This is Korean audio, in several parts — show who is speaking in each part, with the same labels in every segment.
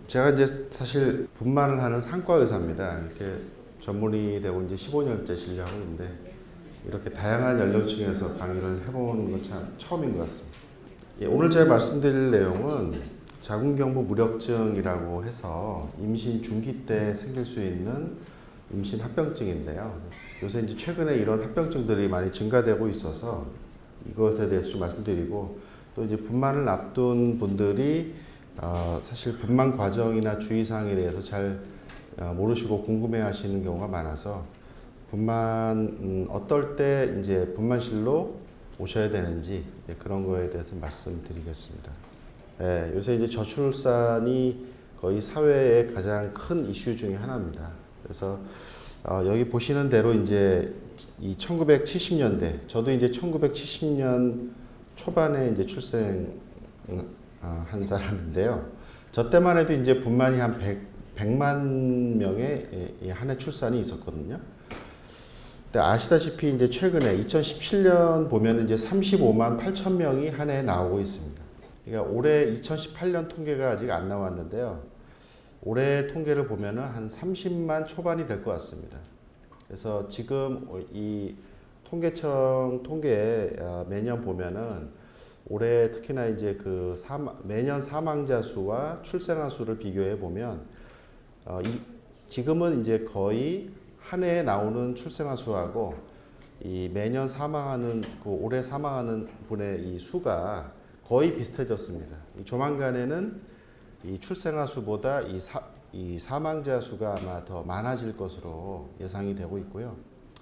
Speaker 1: 제가 이제 사실 분만을 하는 상과 의사입니다. 이렇게 전문의 되고 이제 15년째 진료하고 있는데 이렇게 다양한 연령층에서 강의를 해보는 건 참 처음인 것 같습니다. 예, 오늘 제가 말씀드릴 내용은 자궁경부 무력증이라고 해서 임신 중기 때 생길 수 있는 임신 합병증인데요. 요새 이제 최근에 이런 합병증들이 많이 증가되고 있어서 이것에 대해서 좀 말씀드리고, 또 이제 분만을 앞둔 분들이 사실 분만 과정이나 주의사항에 대해서 잘 모르시고 궁금해하시는 경우가 많아서 분만 어떨 때 이제 분만실로 오셔야 되는지 그런 거에 대해서 말씀드리겠습니다. 예, 요새 이제 저출산이 거의 사회의 가장 큰 이슈 중에 하나입니다. 그래서 여기 보시는 대로 이제 이 1970년대, 저도 이제 1970년 초반에 이제 출생 한 사람인데요. 저 때만 해도 이제 분만이 한 100만 명의 한 해 출산이 있었거든요. 근데 아시다시피 이제 최근에 2017년 보면 이제 35만 8천 명이 한 해에 나오고 있습니다. 그러니까 올해 2018년 통계가 아직 안 나왔는데요. 올해 통계를 보면은 한 30만 초반이 될 것 같습니다. 그래서 지금 이 통계청 통계에 매년 보면은 올해 특히나 이제 그 매년 사망자 수와 출생아 수를 비교해 보면 지금은 이제 거의 한 해에 나오는 출생아 수하고 이 매년 사망하는 그 올해 사망하는 분의 이 수가 거의 비슷해졌습니다. 조만간에는 이 출생아 수보다 이 사망자 수가 아마 더 많아질 것으로 예상이 되고 있고요.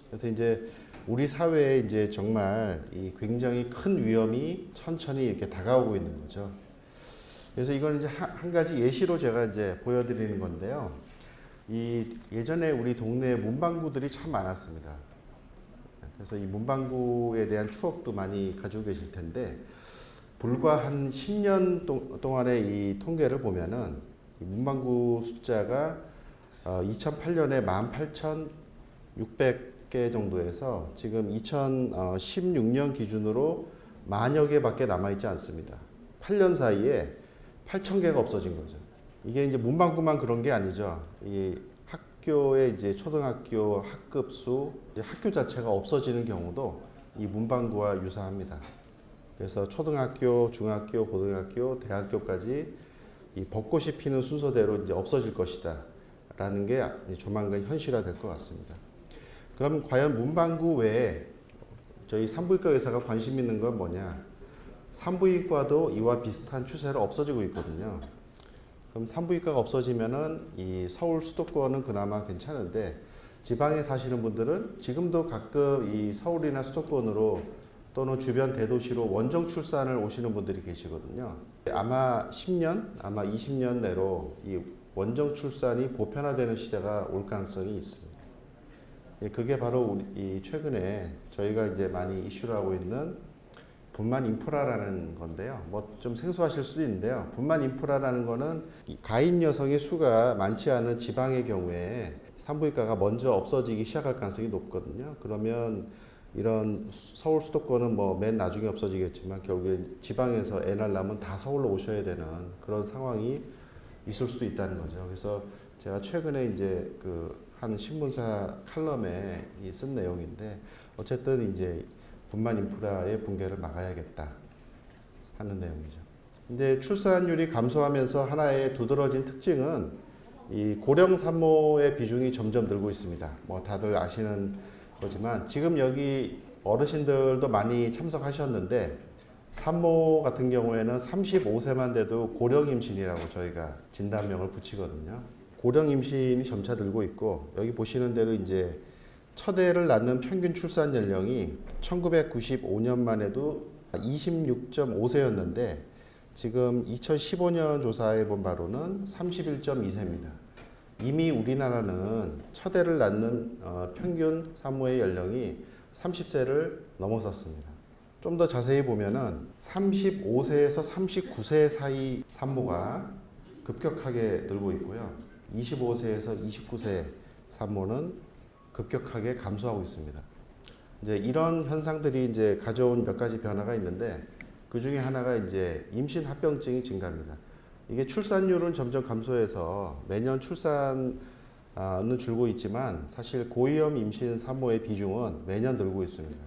Speaker 1: 그래서 이제 우리 사회에 이제 정말 이 굉장히 큰 위험이 천천히 이렇게 다가오고 있는 거죠. 그래서 이건 이제 한 가지 예시로 제가 이제 보여드리는 건데요. 이 예전에 우리 동네에 문방구들이 참 많았습니다. 그래서 이 문방구에 대한 추억도 많이 가지고 계실 텐데, 불과 한 10년 동안의 이 통계를 보면은 이 문방구 숫자가 2008년에 18,600개 정도에서 지금 2016년 기준으로 만여 개밖에 남아있지 않습니다. 8년 사이에 8,000개가 없어진 거죠. 이게 이제 문방구만 그런 게 아니죠. 이 학교의 이제 초등학교 학급 수, 학교 자체가 없어지는 경우도 이 문방구와 유사합니다. 그래서 초등학교, 중학교, 고등학교, 대학교까지 이 벚꽃이 피는 순서대로 이제 없어질 것이다 라는 게 조만간 현실화 될 것 같습니다. 그럼 과연 문방구 외에 저희 산부인과 의사가 관심 있는 건 뭐냐? 산부인과도 이와 비슷한 추세로 없어지고 있거든요. 그럼 산부인과가 없어지면은 이 서울 수도권은 그나마 괜찮은데, 지방에 사시는 분들은 지금도 가끔 이 서울이나 수도권으로 또는 주변 대도시로 원정 출산을 오시는 분들이 계시거든요. 아마 10년, 아마 20년 내로 이 원정 출산이 보편화되는 시대가 올 가능성이 있습니다. 그게 바로 이 최근에 저희가 이제 많이 이슈를 하고 있는 분만 인프라라는 건데요. 뭐 좀 생소하실 수도 있는데요. 분만 인프라라는 거는 가임 여성의 수가 많지 않은 지방의 경우에 산부인과가 먼저 없어지기 시작할 가능성이 높거든요. 그러면 이런 서울 수도권은 뭐 맨 나중에 없어지겠지만 결국에 지방에서 애 낳으려면 다 서울로 오셔야 되는 그런 상황이 있을 수도 있다는 거죠. 그래서 제가 최근에 이제 그 한 신문사 칼럼에 쓴 내용인데, 어쨌든 이제 분만 인프라의 붕괴를 막아야겠다 하는 내용이죠. 근데 출산율이 감소하면서 하나의 두드러진 특징은 이 고령 산모의 비중이 점점 늘고 있습니다. 뭐 다들 아시는 거지만 지금 여기 어르신들도 많이 참석하셨는데, 산모 같은 경우에는 35세만 돼도 고령 임신이라고 저희가 진단명을 붙이거든요. 고령 임신이 점차 늘고 있고, 여기 보시는 대로 이제 첫 애를 낳는 평균 출산 연령이 1995년만 해도 26.5세였는데 지금 2015년 조사해 본 바로는 31.2세입니다. 이미 우리나라는 첫 애를 낳는 평균 산모의 연령이 30세를 넘어섰습니다. 좀 더 자세히 보면은 35세에서 39세 사이 산모가 급격하게 늘고 있고요. 25세에서 29세 산모는 급격하게 감소하고 있습니다. 이제 이런 현상들이 이제 가져온 몇 가지 변화가 있는데, 그 중에 하나가 이제 임신 합병증이 증가합니다. 이게 출산율은 점점 감소해서 매년 출산은 줄고 있지만 사실 고위험 임신 산모의 비중은 매년 늘고 있습니다.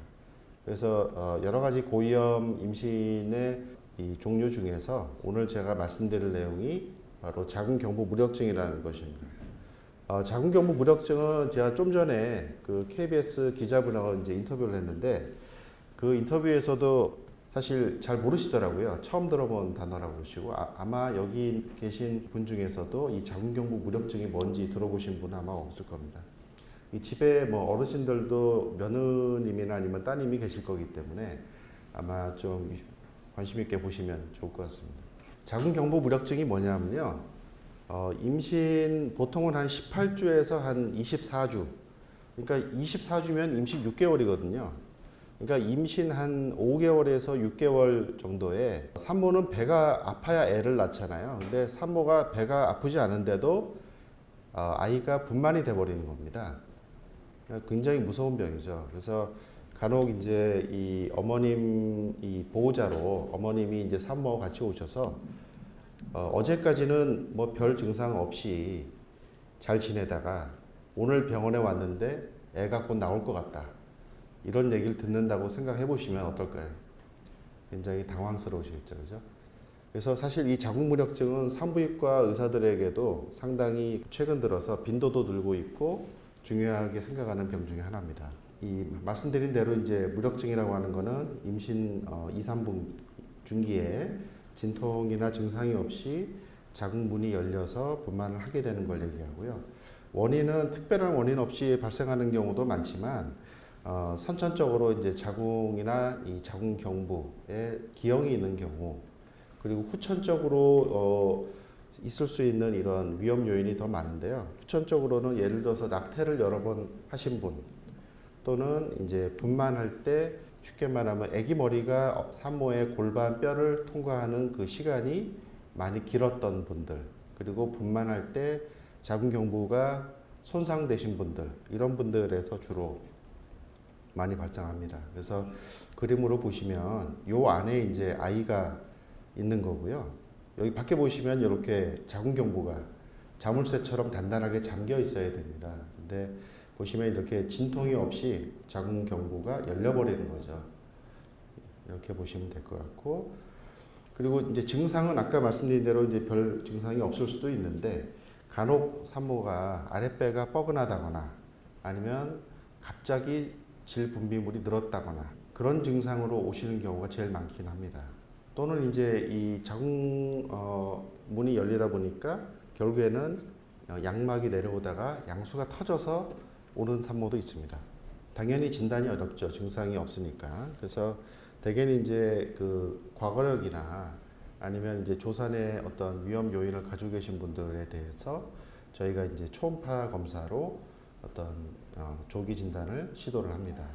Speaker 1: 그래서 여러 가지 고위험 임신의 이 종류 중에서 오늘 제가 말씀드릴 내용이 바로 자궁경부 무력증이라는 것입니다. 자궁경부 무력증은 제가 좀 전에 그 KBS 기자분하고 이제 인터뷰를 했는데 그 인터뷰에서도 사실 잘 모르시더라고요. 처음 들어본 단어라고 그러시고 아마 여기 계신 분 중에서도 이 자궁경부 무력증이 뭔지 들어보신 분은 아마 없을 겁니다. 이 집에 뭐 어르신들도 며느님이나 아니면 따님이 계실 거기 때문에 아마 좀 관심 있게 보시면 좋을 것 같습니다. 자궁경부 무력증이 뭐냐면요. 임신 보통은 한 18주에서 한 24주. 그러니까 24주면 임신 6개월이거든요. 그러니까 임신 한 5개월에서 6개월 정도에 산모는 배가 아파야 애를 낳잖아요. 근데 산모가 배가 아프지 않은데도 아이가 분만이 돼버리는 겁니다. 굉장히 무서운 병이죠. 그래서 간혹 이제 이 어머님 이 보호자로 어머님이 이제 산모와 같이 오셔서 어제까지는 뭐 별 증상 없이 잘 지내다가 오늘 병원에 왔는데 애가 곧 나올 것 같다. 이런 얘기를 듣는다고 생각해 보시면 어떨까요? 굉장히 당황스러우시겠죠, 그죠? 그래서 사실 이 자궁무력증은 산부인과 의사들에게도 상당히 최근 들어서 빈도도 늘고 있고 중요하게 생각하는 병 중에 하나입니다. 이 말씀드린 대로 이제 무력증이라고 하는 거는 임신 2, 3분 중기에 진통이나 증상이 없이 자궁문이 열려서 분만을 하게 되는 걸 얘기하고요. 원인은 특별한 원인 없이 발생하는 경우도 많지만 선천적으로 이제 자궁이나 이 자궁경부에 기형이 있는 경우 그리고 후천적으로 있을 수 있는 이런 위험 요인이 더 많은데요. 후천적으로는 예를 들어서 낙태를 여러 번 하신 분 또는 이제 분만할 때 쉽게 말하면 아기 머리가 산모의 골반 뼈를 통과하는 그 시간이 많이 길었던 분들 그리고 분만할 때 자궁경부가 손상되신 분들 이런 분들에서 주로 많이 발생합니다. 그래서 그림으로 보시면 요 안에 이제 아이가 있는 거고요. 여기 밖에 보시면 이렇게 자궁경부가 자물쇠처럼 단단하게 잠겨 있어야 됩니다. 근데 보시면 이렇게 진통이 없이 자궁경부가 열려버리는 거죠. 이렇게 보시면 될 것 같고 그리고 이제 증상은 아까 말씀드린 대로 이제 별 증상이 없을 수도 있는데 간혹 산모가 아랫배가 뻐근하다거나 아니면 갑자기 질 분비물이 늘었다거나 그런 증상으로 오시는 경우가 제일 많긴 합니다. 또는 이제 이 자궁 문이 열리다 보니까 결국에는 양막이 내려오다가 양수가 터져서 오는 산모도 있습니다. 당연히 진단이 어렵죠. 증상이 없으니까. 그래서 대개는 이제 그 과거력이나 아니면 이제 조산의 어떤 위험 요인을 가지고 계신 분들에 대해서 저희가 이제 초음파 검사로 어떤 조기 진단을 시도를 합니다.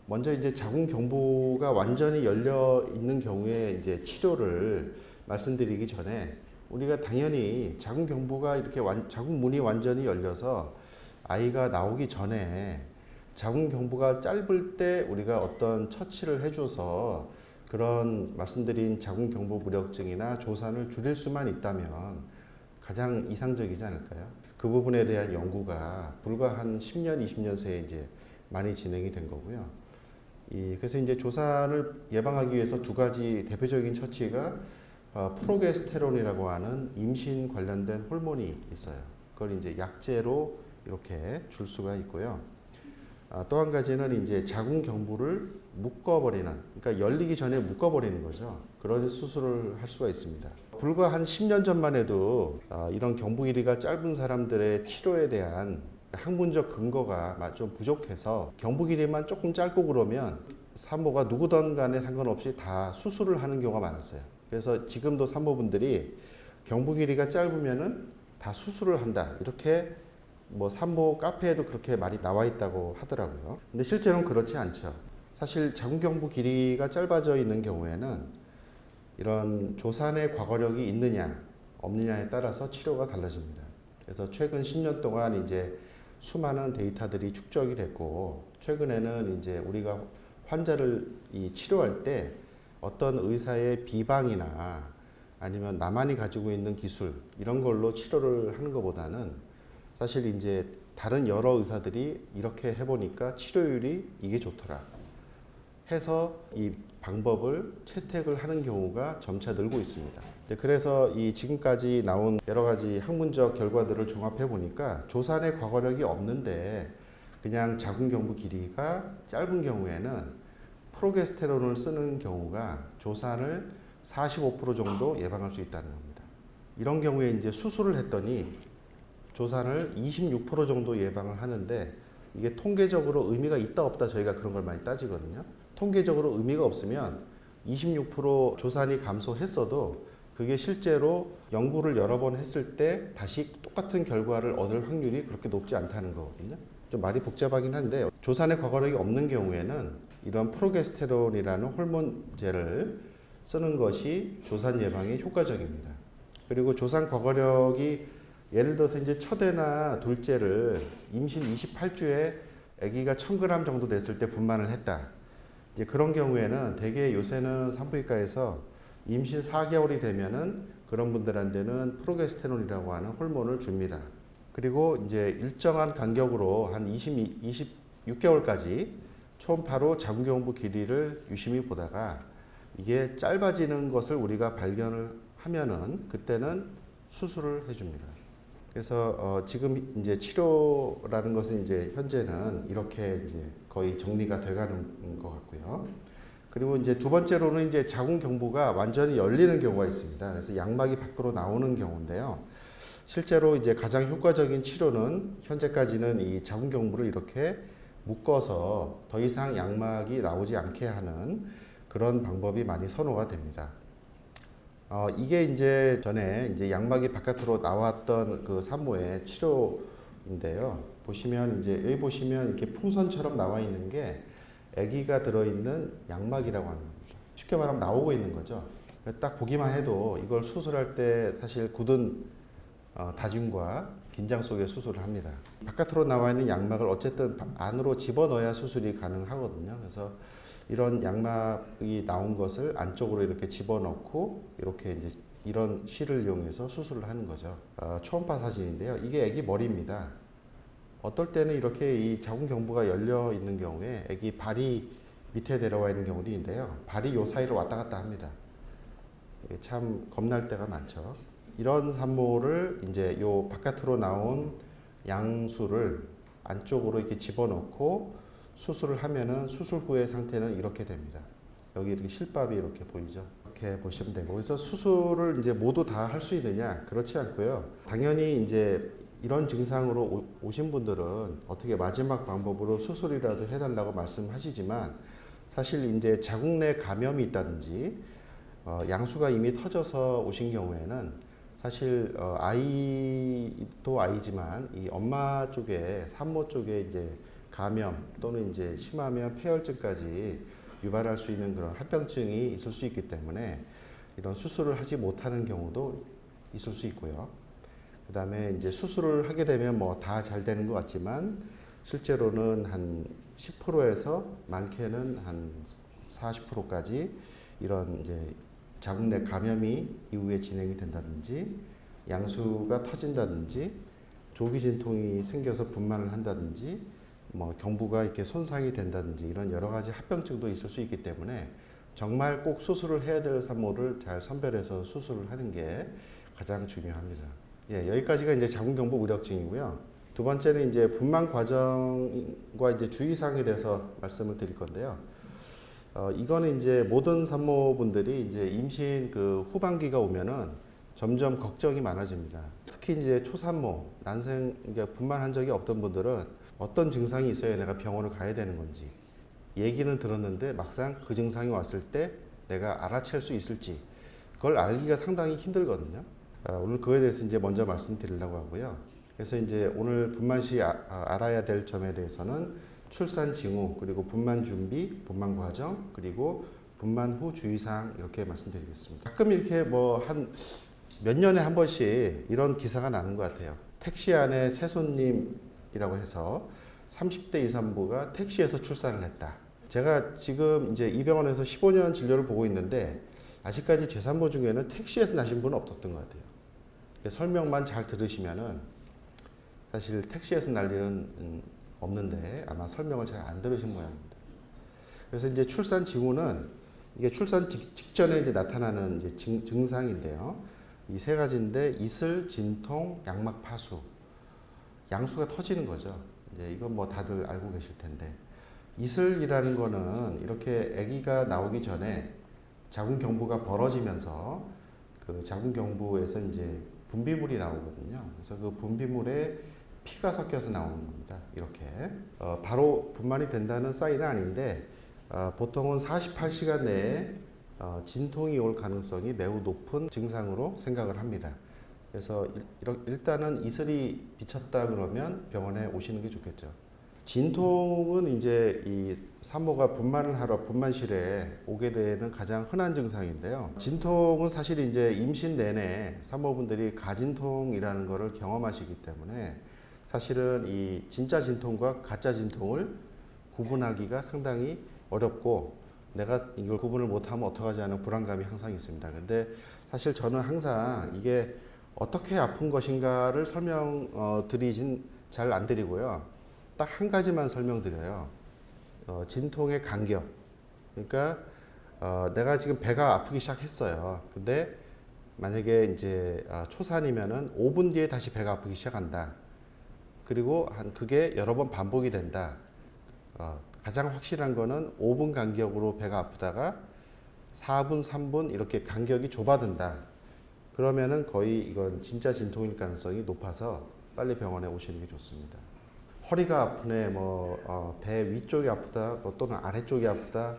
Speaker 1: 먼저 이제 자궁경부가 완전히 열려 있는 경우에 이제 치료를 말씀드리기 전에 우리가 당연히 자궁경부가 이렇게 자궁문이 완전히 열려서 아이가 나오기 전에 자궁경부가 짧을 때 우리가 어떤 처치를 해줘서 그런 말씀드린 자궁경부 무력증이나 조산을 줄일 수만 있다면 가장 이상적이지 않을까요? 그 부분에 대한 연구가 불과 한 10년, 20년 새에 이제 많이 진행이 된 거고요. 그래서 이제 조산을 예방하기 위해서 두 가지 대표적인 처치가 프로게스테론이라고 하는 임신 관련된 호르몬이 있어요. 그걸 이제 약제로 이렇게 줄 수가 있고요. 또 한 가지는 이제 자궁경부를 묶어버리는, 그러니까 열리기 전에 묶어버리는 거죠. 그런 수술을 할 수가 있습니다. 불과 한 10년 전만 해도 이런 경부 길이가 짧은 사람들의 치료에 대한 학문적 근거가 좀 부족해서 경부 길이만 조금 짧고 그러면 산모가 누구든 간에 상관없이 다 수술을 하는 경우가 많았어요. 그래서 지금도 산모분들이 경부 길이가 짧으면은 다 수술을 한다. 이렇게 뭐 산모 카페에도 그렇게 말이 나와 있다고 하더라고요. 근데 실제로는 그렇지 않죠. 사실 자궁경부 길이가 짧아져 있는 경우에는 이런 조산의 과거력이 있느냐 없느냐에 따라서 치료가 달라집니다. 그래서 최근 10년 동안 이제 수많은 데이터들이 축적이 됐고 최근에는 이제 우리가 환자를 치료할 때 어떤 의사의 비방이나 아니면 나만이 가지고 있는 기술 이런 걸로 치료를 하는 것보다는 사실 이제 다른 여러 의사들이 이렇게 해보니까 치료율이 이게 좋더라 해서 이 방법을 채택을 하는 경우가 점차 늘고 있습니다. 그래서 이 지금까지 나온 여러 가지 학문적 결과들을 종합해 보니까 조산의 과거력이 없는데 그냥 자궁경부 길이가 짧은 경우에는 프로게스테론을 쓰는 경우가 조산을 45% 정도 예방할 수 있다는 겁니다. 이런 경우에 이제 수술을 했더니 조산을 26% 정도 예방을 하는데 이게 통계적으로 의미가 있다 없다 저희가 그런 걸 많이 따지거든요. 통계적으로 의미가 없으면 26% 조산이 감소했어도 그게 실제로 연구를 여러 번 했을 때 다시 똑같은 결과를 얻을 확률이 그렇게 높지 않다는 거거든요. 좀 말이 복잡하긴 한데 조산의 과거력이 없는 경우에는 이런 프로게스테론이라는 호르몬제를 쓰는 것이 조산 예방에 효과적입니다. 그리고 조산 과거력이 예를 들어서 이제 첫애나 둘째를 임신 28주에 아기가 1000g 정도 됐을 때 분만을 했다. 이제 그런 경우에는 대개 요새는 산부인과에서 임신 4개월이 되면은 그런 분들한테는 프로게스테론이라고 하는 호르몬을 줍니다. 그리고 이제 일정한 간격으로 한 26개월까지 초음파로 자궁경부 길이를 유심히 보다가 이게 짧아지는 것을 우리가 발견을 하면은 그때는 수술을 해줍니다. 그래서 지금 이제 치료라는 것은 이제 현재는 이렇게 이제 거의 정리가 돼가는 것 같고요. 그리고 이제 두 번째로는 이제 자궁경부가 완전히 열리는 경우가 있습니다. 그래서 양막이 밖으로 나오는 경우인데요. 실제로 이제 가장 효과적인 치료는 현재까지는 이 자궁경부를 이렇게 묶어서 더 이상 양막이 나오지 않게 하는 그런 방법이 많이 선호가 됩니다. 이게 이제 전에 이제 양막이 바깥으로 나왔던 그 산모의 치료인데요. 보시면 이제 여기 보시면 이렇게 풍선처럼 나와 있는 게 아기가 들어있는 양막이라고 하는 겁니다. 쉽게 말하면 나오고 있는 거죠. 딱 보기만 해도 이걸 수술할 때 사실 굳은 다짐과 긴장 속에 수술을 합니다. 바깥으로 나와 있는 양막을 어쨌든 안으로 집어넣어야 수술이 가능하거든요. 그래서 이런 양막이 나온 것을 안쪽으로 이렇게 집어넣고 이렇게 이제 이런 실을 이용해서 수술을 하는 거죠. 초음파 사진인데요. 이게 아기 머리입니다. 어떨 때는 이렇게 이 자궁경부가 열려 있는 경우에 아기 발이 밑에 내려와 있는 경우도 있는데요. 발이 요 사이를 왔다 갔다 합니다. 이게 참 겁날 때가 많죠. 이런 산모를 이제 요 바깥으로 나온 양수를 안쪽으로 이렇게 집어넣고 수술을 하면은 수술 후의 상태는 이렇게 됩니다. 여기 이렇게 실밥이 이렇게 보이죠. 이렇게 보시면 되고, 그래서 수술을 이제 모두 다 할 수 있느냐? 그렇지 않고요. 당연히 이제 이런 증상으로 오신 분들은 어떻게 마지막 방법으로 수술이라도 해달라고 말씀하시지만 사실 이제 자궁 내 감염이 있다든지 양수가 이미 터져서 오신 경우에는 사실 아이도 아이지만 이 엄마 쪽에 산모 쪽에 이제 감염 또는 이제 심하면 폐혈증까지 유발할 수 있는 그런 합병증이 있을 수 있기 때문에 이런 수술을 하지 못하는 경우도 있을 수 있고요. 그 다음에 이제 수술을 하게 되면 뭐 다 잘 되는 것 같지만 실제로는 한 10%에서 많게는 한 40%까지 이런 이제 자궁 내 감염이 이후에 진행이 된다든지 양수가 터진다든지 조기 진통이 생겨서 분만을 한다든지 뭐 경부가 이렇게 손상이 된다든지 이런 여러 가지 합병증도 있을 수 있기 때문에 정말 꼭 수술을 해야 될 산모를 잘 선별해서 수술을 하는 게 가장 중요합니다. 예, 여기까지가 이제 자궁경부 우려증이고요. 두 번째는 이제 분만 과정과 이제 주의사항에 대해서 말씀을 드릴 건데요. 이거는 이제 모든 산모분들이 이제 임신 그 후반기가 오면은 점점 걱정이 많아집니다. 특히 이제 초산모, 난생, 그러니까 분만한 적이 없던 분들은 어떤 증상이 있어야 내가 병원을 가야 되는 건지 얘기는 들었는데 막상 그 증상이 왔을 때 내가 알아챌 수 있을지 그걸 알기가 상당히 힘들거든요. 오늘 그거에 대해서 이제 먼저 말씀드리려고 하고요. 그래서 이제 오늘 분만 시 알아야 될 점에 대해서는 출산 징후, 그리고 분만 준비, 분만 과정, 그리고 분만 후 주의사항 이렇게 말씀드리겠습니다. 가끔 이렇게 뭐 한 몇 년에 한 번씩 이런 기사가 나는 것 같아요. 택시 안에 새손님이라고 해서 30대 이산부가 택시에서 출산을 했다. 제가 지금 이제 이 병원에서 15년 진료를 보고 있는데 아직까지 제3보 중에는 택시에서 나신 분은 없었던 것 같아요. 설명만 잘 들으시면은 사실 택시에서 날 일은 없는데 아마 설명을 잘 안 들으신 모양입니다. 그래서 이제 출산 징후는 이게 출산 직전에 이제 나타나는 이제 증상인데요. 이 세 가지인데 이슬, 진통, 양막 파수. 양수가 터지는 거죠. 이제 이건 뭐 다들 알고 계실 텐데 이슬이라는 거는 이렇게 아기가 나오기 전에 자궁경부가 벌어지면서 그 자궁경부에서 이제 분비물이 나오거든요. 그래서 그 분비물에 피가 섞여서 나오는 겁니다. 이렇게 바로 분만이 된다는 사인은 아닌데 보통은 48시간 내에 진통이 올 가능성이 매우 높은 증상으로 생각을 합니다. 그래서 일단은 이슬이 비쳤다 그러면 병원에 오시는 게 좋겠죠. 진통은 이제 이 산모가 분만을 하러 분만실에 오게 되는 가장 흔한 증상인데요. 진통은 사실 이제 임신 내내 산모분들이 가진통이라는 것을 경험하시기 때문에 사실은 이 진짜 진통과 가짜 진통을 구분하기가 상당히 어렵고 내가 이걸 구분을 못하면 어떡하지 하는 불안감이 항상 있습니다. 근데 사실 저는 항상 이게 어떻게 아픈 것인가를 설명드리진 잘 안 드리고요. 딱 한 가지만 설명드려요. 진통의 간격. 그러니까 내가 지금 배가 아프기 시작했어요. 근데 만약에 이제 초산이면은 5분 뒤에 다시 배가 아프기 시작한다. 그리고 그게 여러 번 반복이 된다. 가장 확실한 거는 5분 간격으로 배가 아프다가 4분, 3분 이렇게 간격이 좁아든다. 그러면은 거의 이건 진짜 진통일 가능성이 높아서 빨리 병원에 오시는 게 좋습니다. 허리가 아프네, 배 위쪽이 아프다, 또는 아래쪽이 아프다,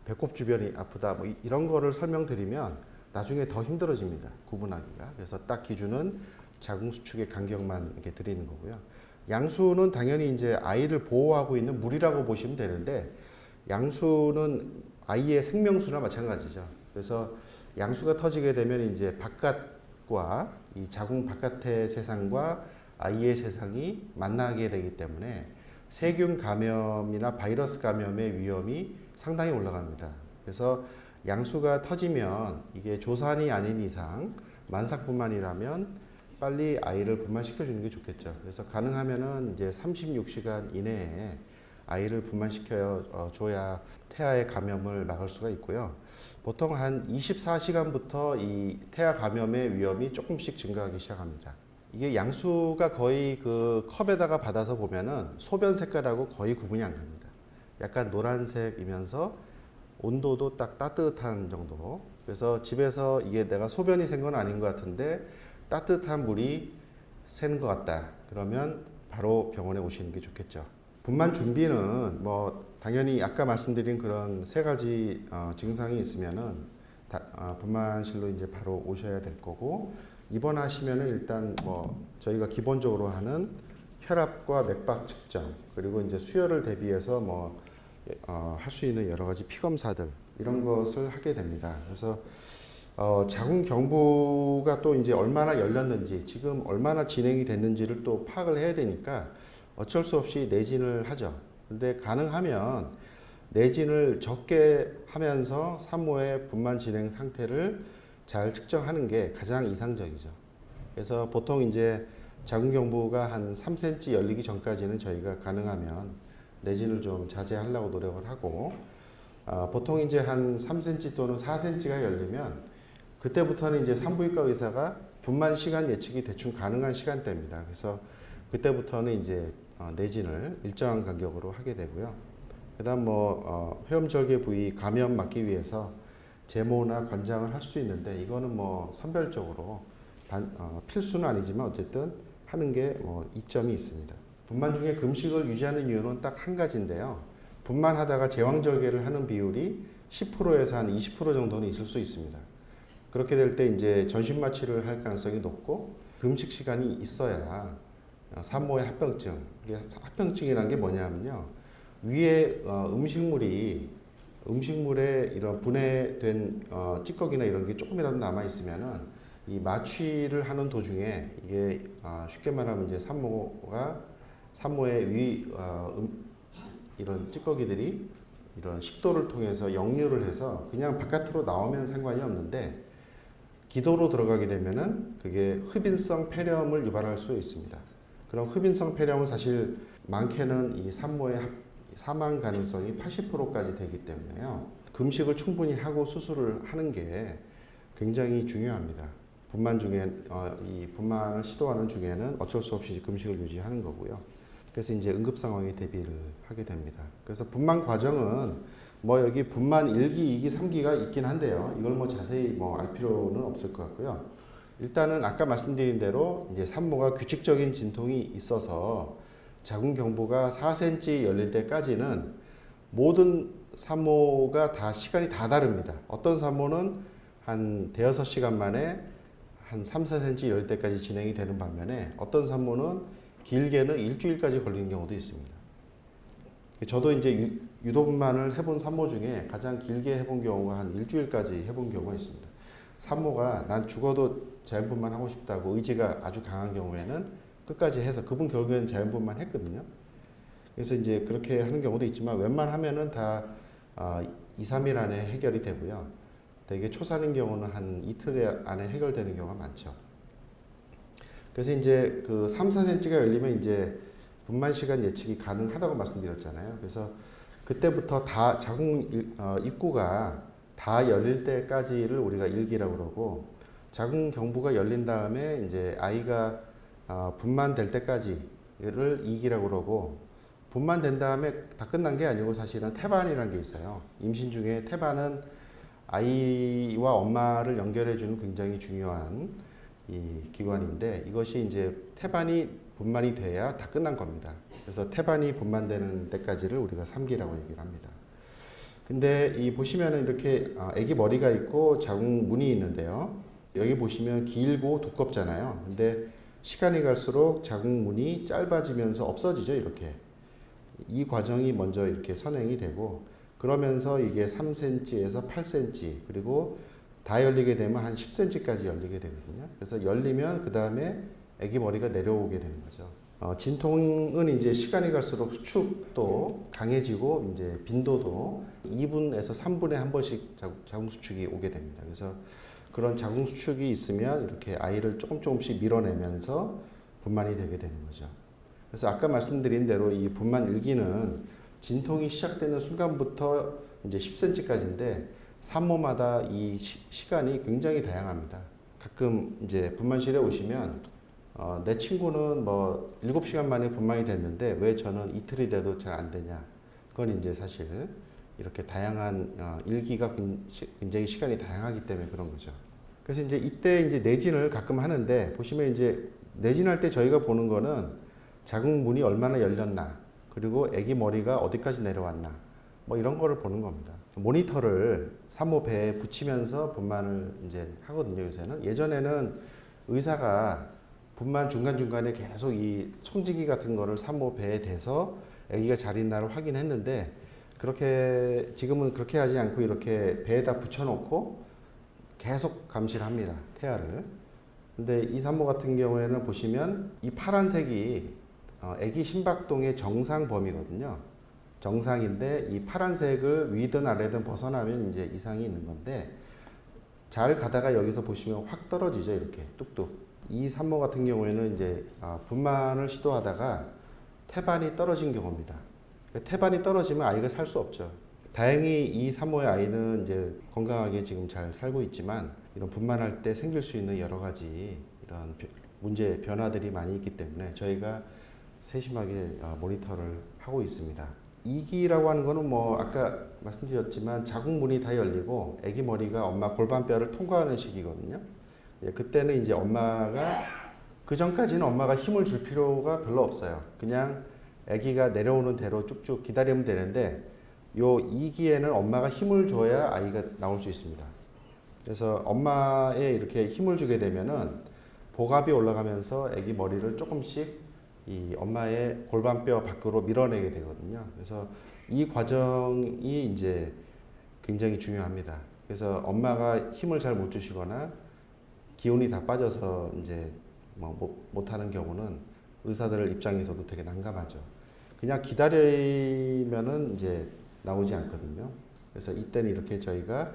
Speaker 1: 배꼽 주변이 아프다, 이런 거를 설명드리면 나중에 더 힘들어집니다. 구분하기가. 그래서 딱 기준은 자궁수축의 간격만 이렇게 드리는 거고요. 양수는 당연히 이제 아이를 보호하고 있는 물이라고 보시면 되는데 양수는 아이의 생명수나 마찬가지죠. 그래서 양수가 터지게 되면 이제 바깥과 이 자궁 바깥의 세상과 아이의 세상이 만나게 되기 때문에 세균 감염이나 바이러스 감염의 위험이 상당히 올라갑니다. 그래서 양수가 터지면 이게 조산이 아닌 이상 만삭분만이라면 빨리 아이를 분만시켜 주는 게 좋겠죠. 그래서 가능하면은 이제 36시간 이내에 아이를 분만시켜 줘야 태아의 감염을 막을 수가 있고요. 보통 한 24시간부터 이 태아 감염의 위험이 조금씩 증가하기 시작합니다. 이게 양수가 거의 그 컵에다가 받아서 보면은 소변 색깔하고 거의 구분이 안 갑니다. 약간 노란색이면서 온도도 딱 따뜻한 정도. 그래서 집에서 이게 내가 소변이 샌 건 아닌 것 같은데 따뜻한 물이 새는 것 같다. 그러면 바로 병원에 오시는 게 좋겠죠. 분만 준비는 당연히 아까 말씀드린 그런 세 가지 증상이 있으면은 분만실로 이제 바로 오셔야 될 거고 입원하시면은 일단 저희가 기본적으로 하는 혈압과 맥박 측정 그리고 이제 수혈을 대비해서 할 수 있는 여러 가지 피 검사들 이런 것을 하게 됩니다. 그래서 자궁경부가 또 이제 얼마나 열렸는지 지금 얼마나 진행이 됐는지를 또 파악을 해야 되니까 어쩔 수 없이 내진을 하죠. 근데 가능하면 내진을 적게 하면서 산모의 분만 진행 상태를 잘 측정하는 게 가장 이상적이죠. 그래서 보통 이제 자궁경부가 한 3cm 열리기 전까지는 저희가 가능하면 내진을 좀 자제하려고 노력을 하고 보통 이제 한 3cm 또는 4cm가 열리면 그때부터는 이제 산부인과 의사가 분만 시간 예측이 대충 가능한 시간대입니다. 그래서 그때부터는 이제 내진을 일정한 간격으로 하게 되고요. 그다음 회음절개 부위 감염 막기 위해서 제모나 관장을 할 수도 있는데 이거는 선별적으로 필수는 아니지만 어쨌든 하는 게 이점이 있습니다. 분만 중에 금식을 유지하는 이유는 딱 한 가지인데요. 분만하다가 제왕절개를 하는 비율이 10%에서 한 20% 정도는 있을 수 있습니다. 그렇게 될 때 이제 전신 마취를 할 가능성이 높고 금식 시간이 있어야 산모의 합병증. 합병증이라는 게 뭐냐면요. 위에 음식물에 이런 분해된 찌꺼기나 이런 게 조금이라도 남아 있으면은 이 마취를 하는 도중에 이게 쉽게 말하면 이제 산모의 이런 찌꺼기들이 이런 식도를 통해서 역류를 해서 그냥 바깥으로 나오면 상관이 없는데 기도로 들어가게 되면은 그게 흡인성 폐렴을 유발할 수 있습니다. 그럼 흡인성 폐렴은 사실 많게는 이 산모의 사망 가능성이 80%까지 되기 때문에요. 금식을 충분히 하고 수술을 하는 게 굉장히 중요합니다. 분만 중에 이 분만을 시도하는 중에는 어쩔 수 없이 금식을 유지하는 거고요. 그래서 이제 응급 상황에 대비를 하게 됩니다. 그래서 분만 과정은 뭐 여기 분만 1기, 2기, 3기가 있긴 한데요. 이걸 뭐 자세히 뭐 알 필요는 없을 것 같고요. 일단은 아까 말씀드린 대로 이제 산모가 규칙적인 진통이 있어서 자궁 경부가 4cm 열릴 때까지는 모든 산모가 다 시간이 다 다릅니다. 어떤 산모는 한 대여섯 시간 만에 한 3, 4cm 열릴 때까지 진행이 되는 반면에 어떤 산모는 길게는 일주일까지 걸리는 경우도 있습니다. 저도 이제 유도분만을 해본 산모 중에 가장 길게 해본 경우가 한 일주일까지 해본 경우가 있습니다. 산모가 난 죽어도 자연분만 하고 싶다고 의지가 아주 강한 경우에는 끝까지 해서 그분 결국에는 자연분만 했거든요. 그래서 이제 그렇게 하는 경우도 있지만 웬만하면은 다 2, 3일 안에 해결이 되고요. 되게 초산인 경우는 한 이틀 안에 해결되는 경우가 많죠. 그래서 이제 그 3, 4cm가 열리면 이제 분만 시간 예측이 가능하다고 말씀드렸잖아요. 그래서 그때부터 다 자궁 입구가 다 열릴 때까지를 우리가 1기라고 그러고 자궁 경부가 열린 다음에 이제 아이가 분만될 때까지를 2기라고 그러고 분만된 다음에 다 끝난 게 아니고 사실은 태반이라는 게 있어요. 임신 중에 태반은 아이와 엄마를 연결해주는 굉장히 중요한 이 기관인데 이것이 이제 태반이 분만이 돼야 다 끝난 겁니다. 그래서 태반이 분만되는 때까지를 우리가 3기라고 얘기를 합니다. 근데 이 보시면은 이렇게 아기 머리가 있고 자궁 문이 있는데요. 여기 보시면 길고 두껍잖아요. 근데 시간이 갈수록 자궁 문이 짧아지면서 없어지죠, 이렇게. 이 과정이 먼저 이렇게 선행이 되고 그러면서 이게 3cm에서 8cm 그리고 다 열리게 되면 한 10cm까지 열리게 되거든요. 그래서 열리면 그 다음에 아기 머리가 내려오게 되는 거죠. 진통은 이제 시간이 갈수록 수축도 강해지고 이제 빈도도 2분에서 3분에 한 번씩 자궁 수축이 오게 됩니다. 그래서 그런 자궁 수축이 있으면 이렇게 아이를 조금씩 밀어내면서 분만이 되게 되는 거죠. 그래서 아까 말씀드린 대로 이 분만 1기는 진통이 시작되는 순간부터 이제 10cm까지인데 산모마다 이 시간이 굉장히 다양합니다. 가끔 이제 분만실에 오시면 내 친구는 뭐 7시간 만에 분만이 됐는데 왜 저는 이틀이 돼도 잘 안 되냐. 그건 이제 사실 이렇게 다양한 일기가 굉장히 시간이 다양하기 때문에 그런 거죠. 그래서 이제 이때 이제 내진을 가끔 하는데 보시면 이제 내진할 때 저희가 보는 거는 자궁 문이 얼마나 열렸나 그리고 아기 머리가 어디까지 내려왔나 뭐 이런 거를 보는 겁니다. 모니터를 산모 배에 붙이면서 분만을 이제 하거든요, 요새는. 예전에는 의사가 분만 중간중간에 계속 이 청지기 같은 거를 산모 배에 대서 아기가 잘 있나를 확인했는데 그렇게 지금은 그렇게 하지 않고 이렇게 배에다 붙여놓고 계속 감시를 합니다, 태아를. 근데 이 산모 같은 경우에는 보시면 이 파란색이 아기 심박동의 정상 범위거든요. 정상인데 이 파란색을 위든 아래든 벗어나면 이제 이상이 있는 건데 잘 가다가 여기서 보시면 확 떨어지죠, 이렇게 뚝뚝. 이 산모 같은 경우에는 이제 분만을 시도하다가 태반이 떨어진 경우입니다. 태반이 떨어지면 아이가 살 수 없죠. 다행히 이 산모의 아이는 이제 건강하게 지금 잘 살고 있지만 이런 분만할 때 생길 수 있는 여러 가지 이런 문제 변화들이 많이 있기 때문에 저희가 세심하게 모니터를 하고 있습니다. 2기라고 하는 거는 뭐 아까 말씀드렸지만 자궁문이 다 열리고 아기 머리가 엄마 골반뼈를 통과하는 시기거든요. 그때는 이제 엄마가 그 전까지는 엄마가 힘을 줄 필요가 별로 없어요. 그냥 아기가 내려오는 대로 쭉쭉 기다리면 되는데 요 2기에는 엄마가 힘을 줘야 아이가 나올 수 있습니다. 그래서 엄마에 이렇게 힘을 주게 되면은 복압이 올라가면서 아기 머리를 조금씩 이 엄마의 골반뼈 밖으로 밀어내게 되거든요. 그래서 이 과정이 이제 굉장히 중요합니다. 그래서 엄마가 힘을 잘 못 주시거나 기운이 다 빠져서 이제 뭐 못하는 경우는 의사들 입장에서도 되게 난감하죠. 그냥 기다리면은 이제 나오지 않거든요. 그래서 이때는 이렇게 저희가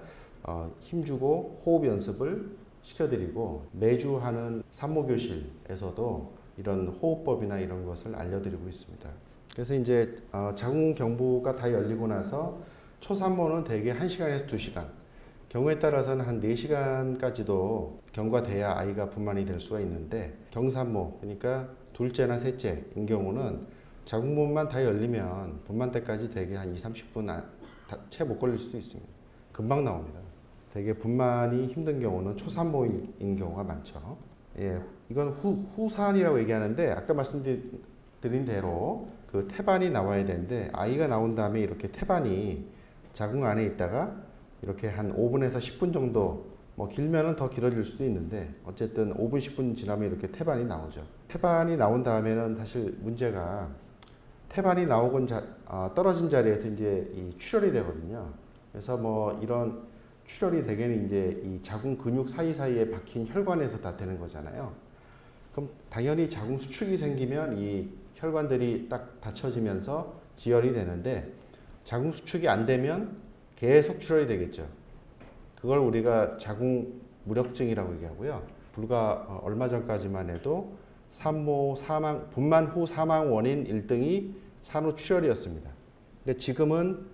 Speaker 1: 힘주고 호흡 연습을 시켜드리고 매주 하는 산모교실에서도 이런 호흡법이나 이런 것을 알려드리고 있습니다. 그래서 이제 자궁 경부가 다 열리고 나서 초산모는 대개 1시간에서 2시간, 경우에 따라서는 한 4시간까지도 경과돼야 아이가 분만이 될 수가 있는데 경산모, 그러니까 둘째나 셋째인 경우는 자궁문만 다 열리면 분만 때까지 대개 한 2-30분 채 못 걸릴 수도 있습니다. 금방 나옵니다. 되게 분만이 힘든 경우는 초산모인 경우가 많죠. 예, 이건 후산이라고 얘기하는데 아까 말씀드린 대로 그 태반이 나와야 되는데 아이가 나온 다음에 이렇게 태반이 자궁 안에 있다가 이렇게 한 5분에서 10분 정도 뭐 길면은 더 길어질 수도 있는데 어쨌든 5분 10분 지나면 이렇게 태반이 나오죠. 태반이 나온 다음에는 사실 문제가 태반이 나오건 떨어진 자리에서 이제 이 출혈이 되거든요. 그래서 뭐 이런 출혈이 대개는 이제 이 자궁 근육 사이사이에 박힌 혈관에서 다 되는 거잖아요. 그럼 당연히 자궁 수축이 생기면 이 혈관들이 딱 닫혀지면서 지혈이 되는데 자궁 수축이 안 되면 계속 출혈이 되겠죠. 그걸 우리가 자궁 무력증이라고 얘기하고요. 불과 얼마 전까지만 해도 산모 사망, 분만 후 사망 원인 1등이 산후 출혈이었습니다. 근데 지금은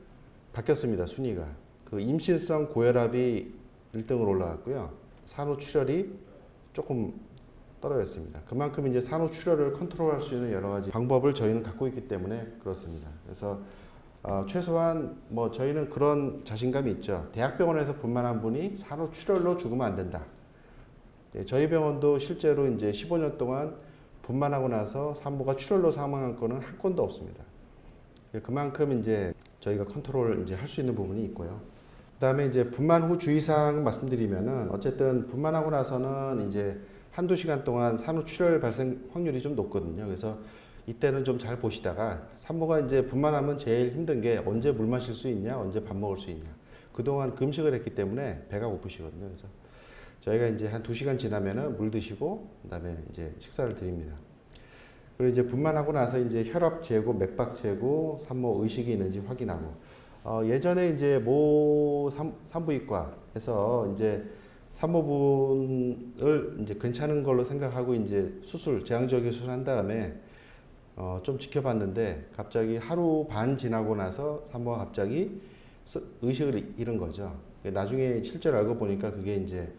Speaker 1: 바뀌었습니다. 순위가. 그 임신성 고혈압이 1등으로 올라갔고요. 산후 출혈이 조금 떨어졌습니다. 그만큼 이제 산후 출혈을 컨트롤할 수 있는 여러 가지 방법을 저희는 갖고 있기 때문에 그렇습니다. 그래서 최소한 뭐 저희는 그런 자신감이 있죠. 대학병원에서 분만한 분이 산후 출혈로 죽으면 안 된다. 네, 저희 병원도 실제로 이제 15년 동안 분만하고 나서 산모가 출혈로 사망한 건은 한 건도 없습니다. 그만큼 이제 저희가 컨트롤을 이제 할 수 있는 부분이 있고요. 그다음에 이제 분만 후 주의사항 말씀드리면은 어쨌든 분만하고 나서는 이제 한두 시간 동안 산후 출혈 발생 확률이 좀 높거든요. 그래서 이때는 좀 잘 보시다가 산모가 이제 분만하면 제일 힘든 게 언제 물 마실 수 있냐, 언제 밥 먹을 수 있냐. 그동안 금식을 했기 때문에 배가 고프시거든요. 그래서 저희가 이제 한 2시간 지나면은 물 드시고 그다음에 이제 식사를 드립니다. 그리고 이제 분만하고 나서 이제 혈압 재고, 맥박 재고, 산모 의식이 있는지 확인하고 예전에 이제 산부인과에서 이제 산모분을 이제 괜찮은 걸로 생각하고 이제 제왕절개 수술한 다음에 좀 지켜봤는데 갑자기 하루 반 지나고 나서 산모가 갑자기 의식을 잃은 거죠. 나중에 실제로 알고 보니까 그게 이제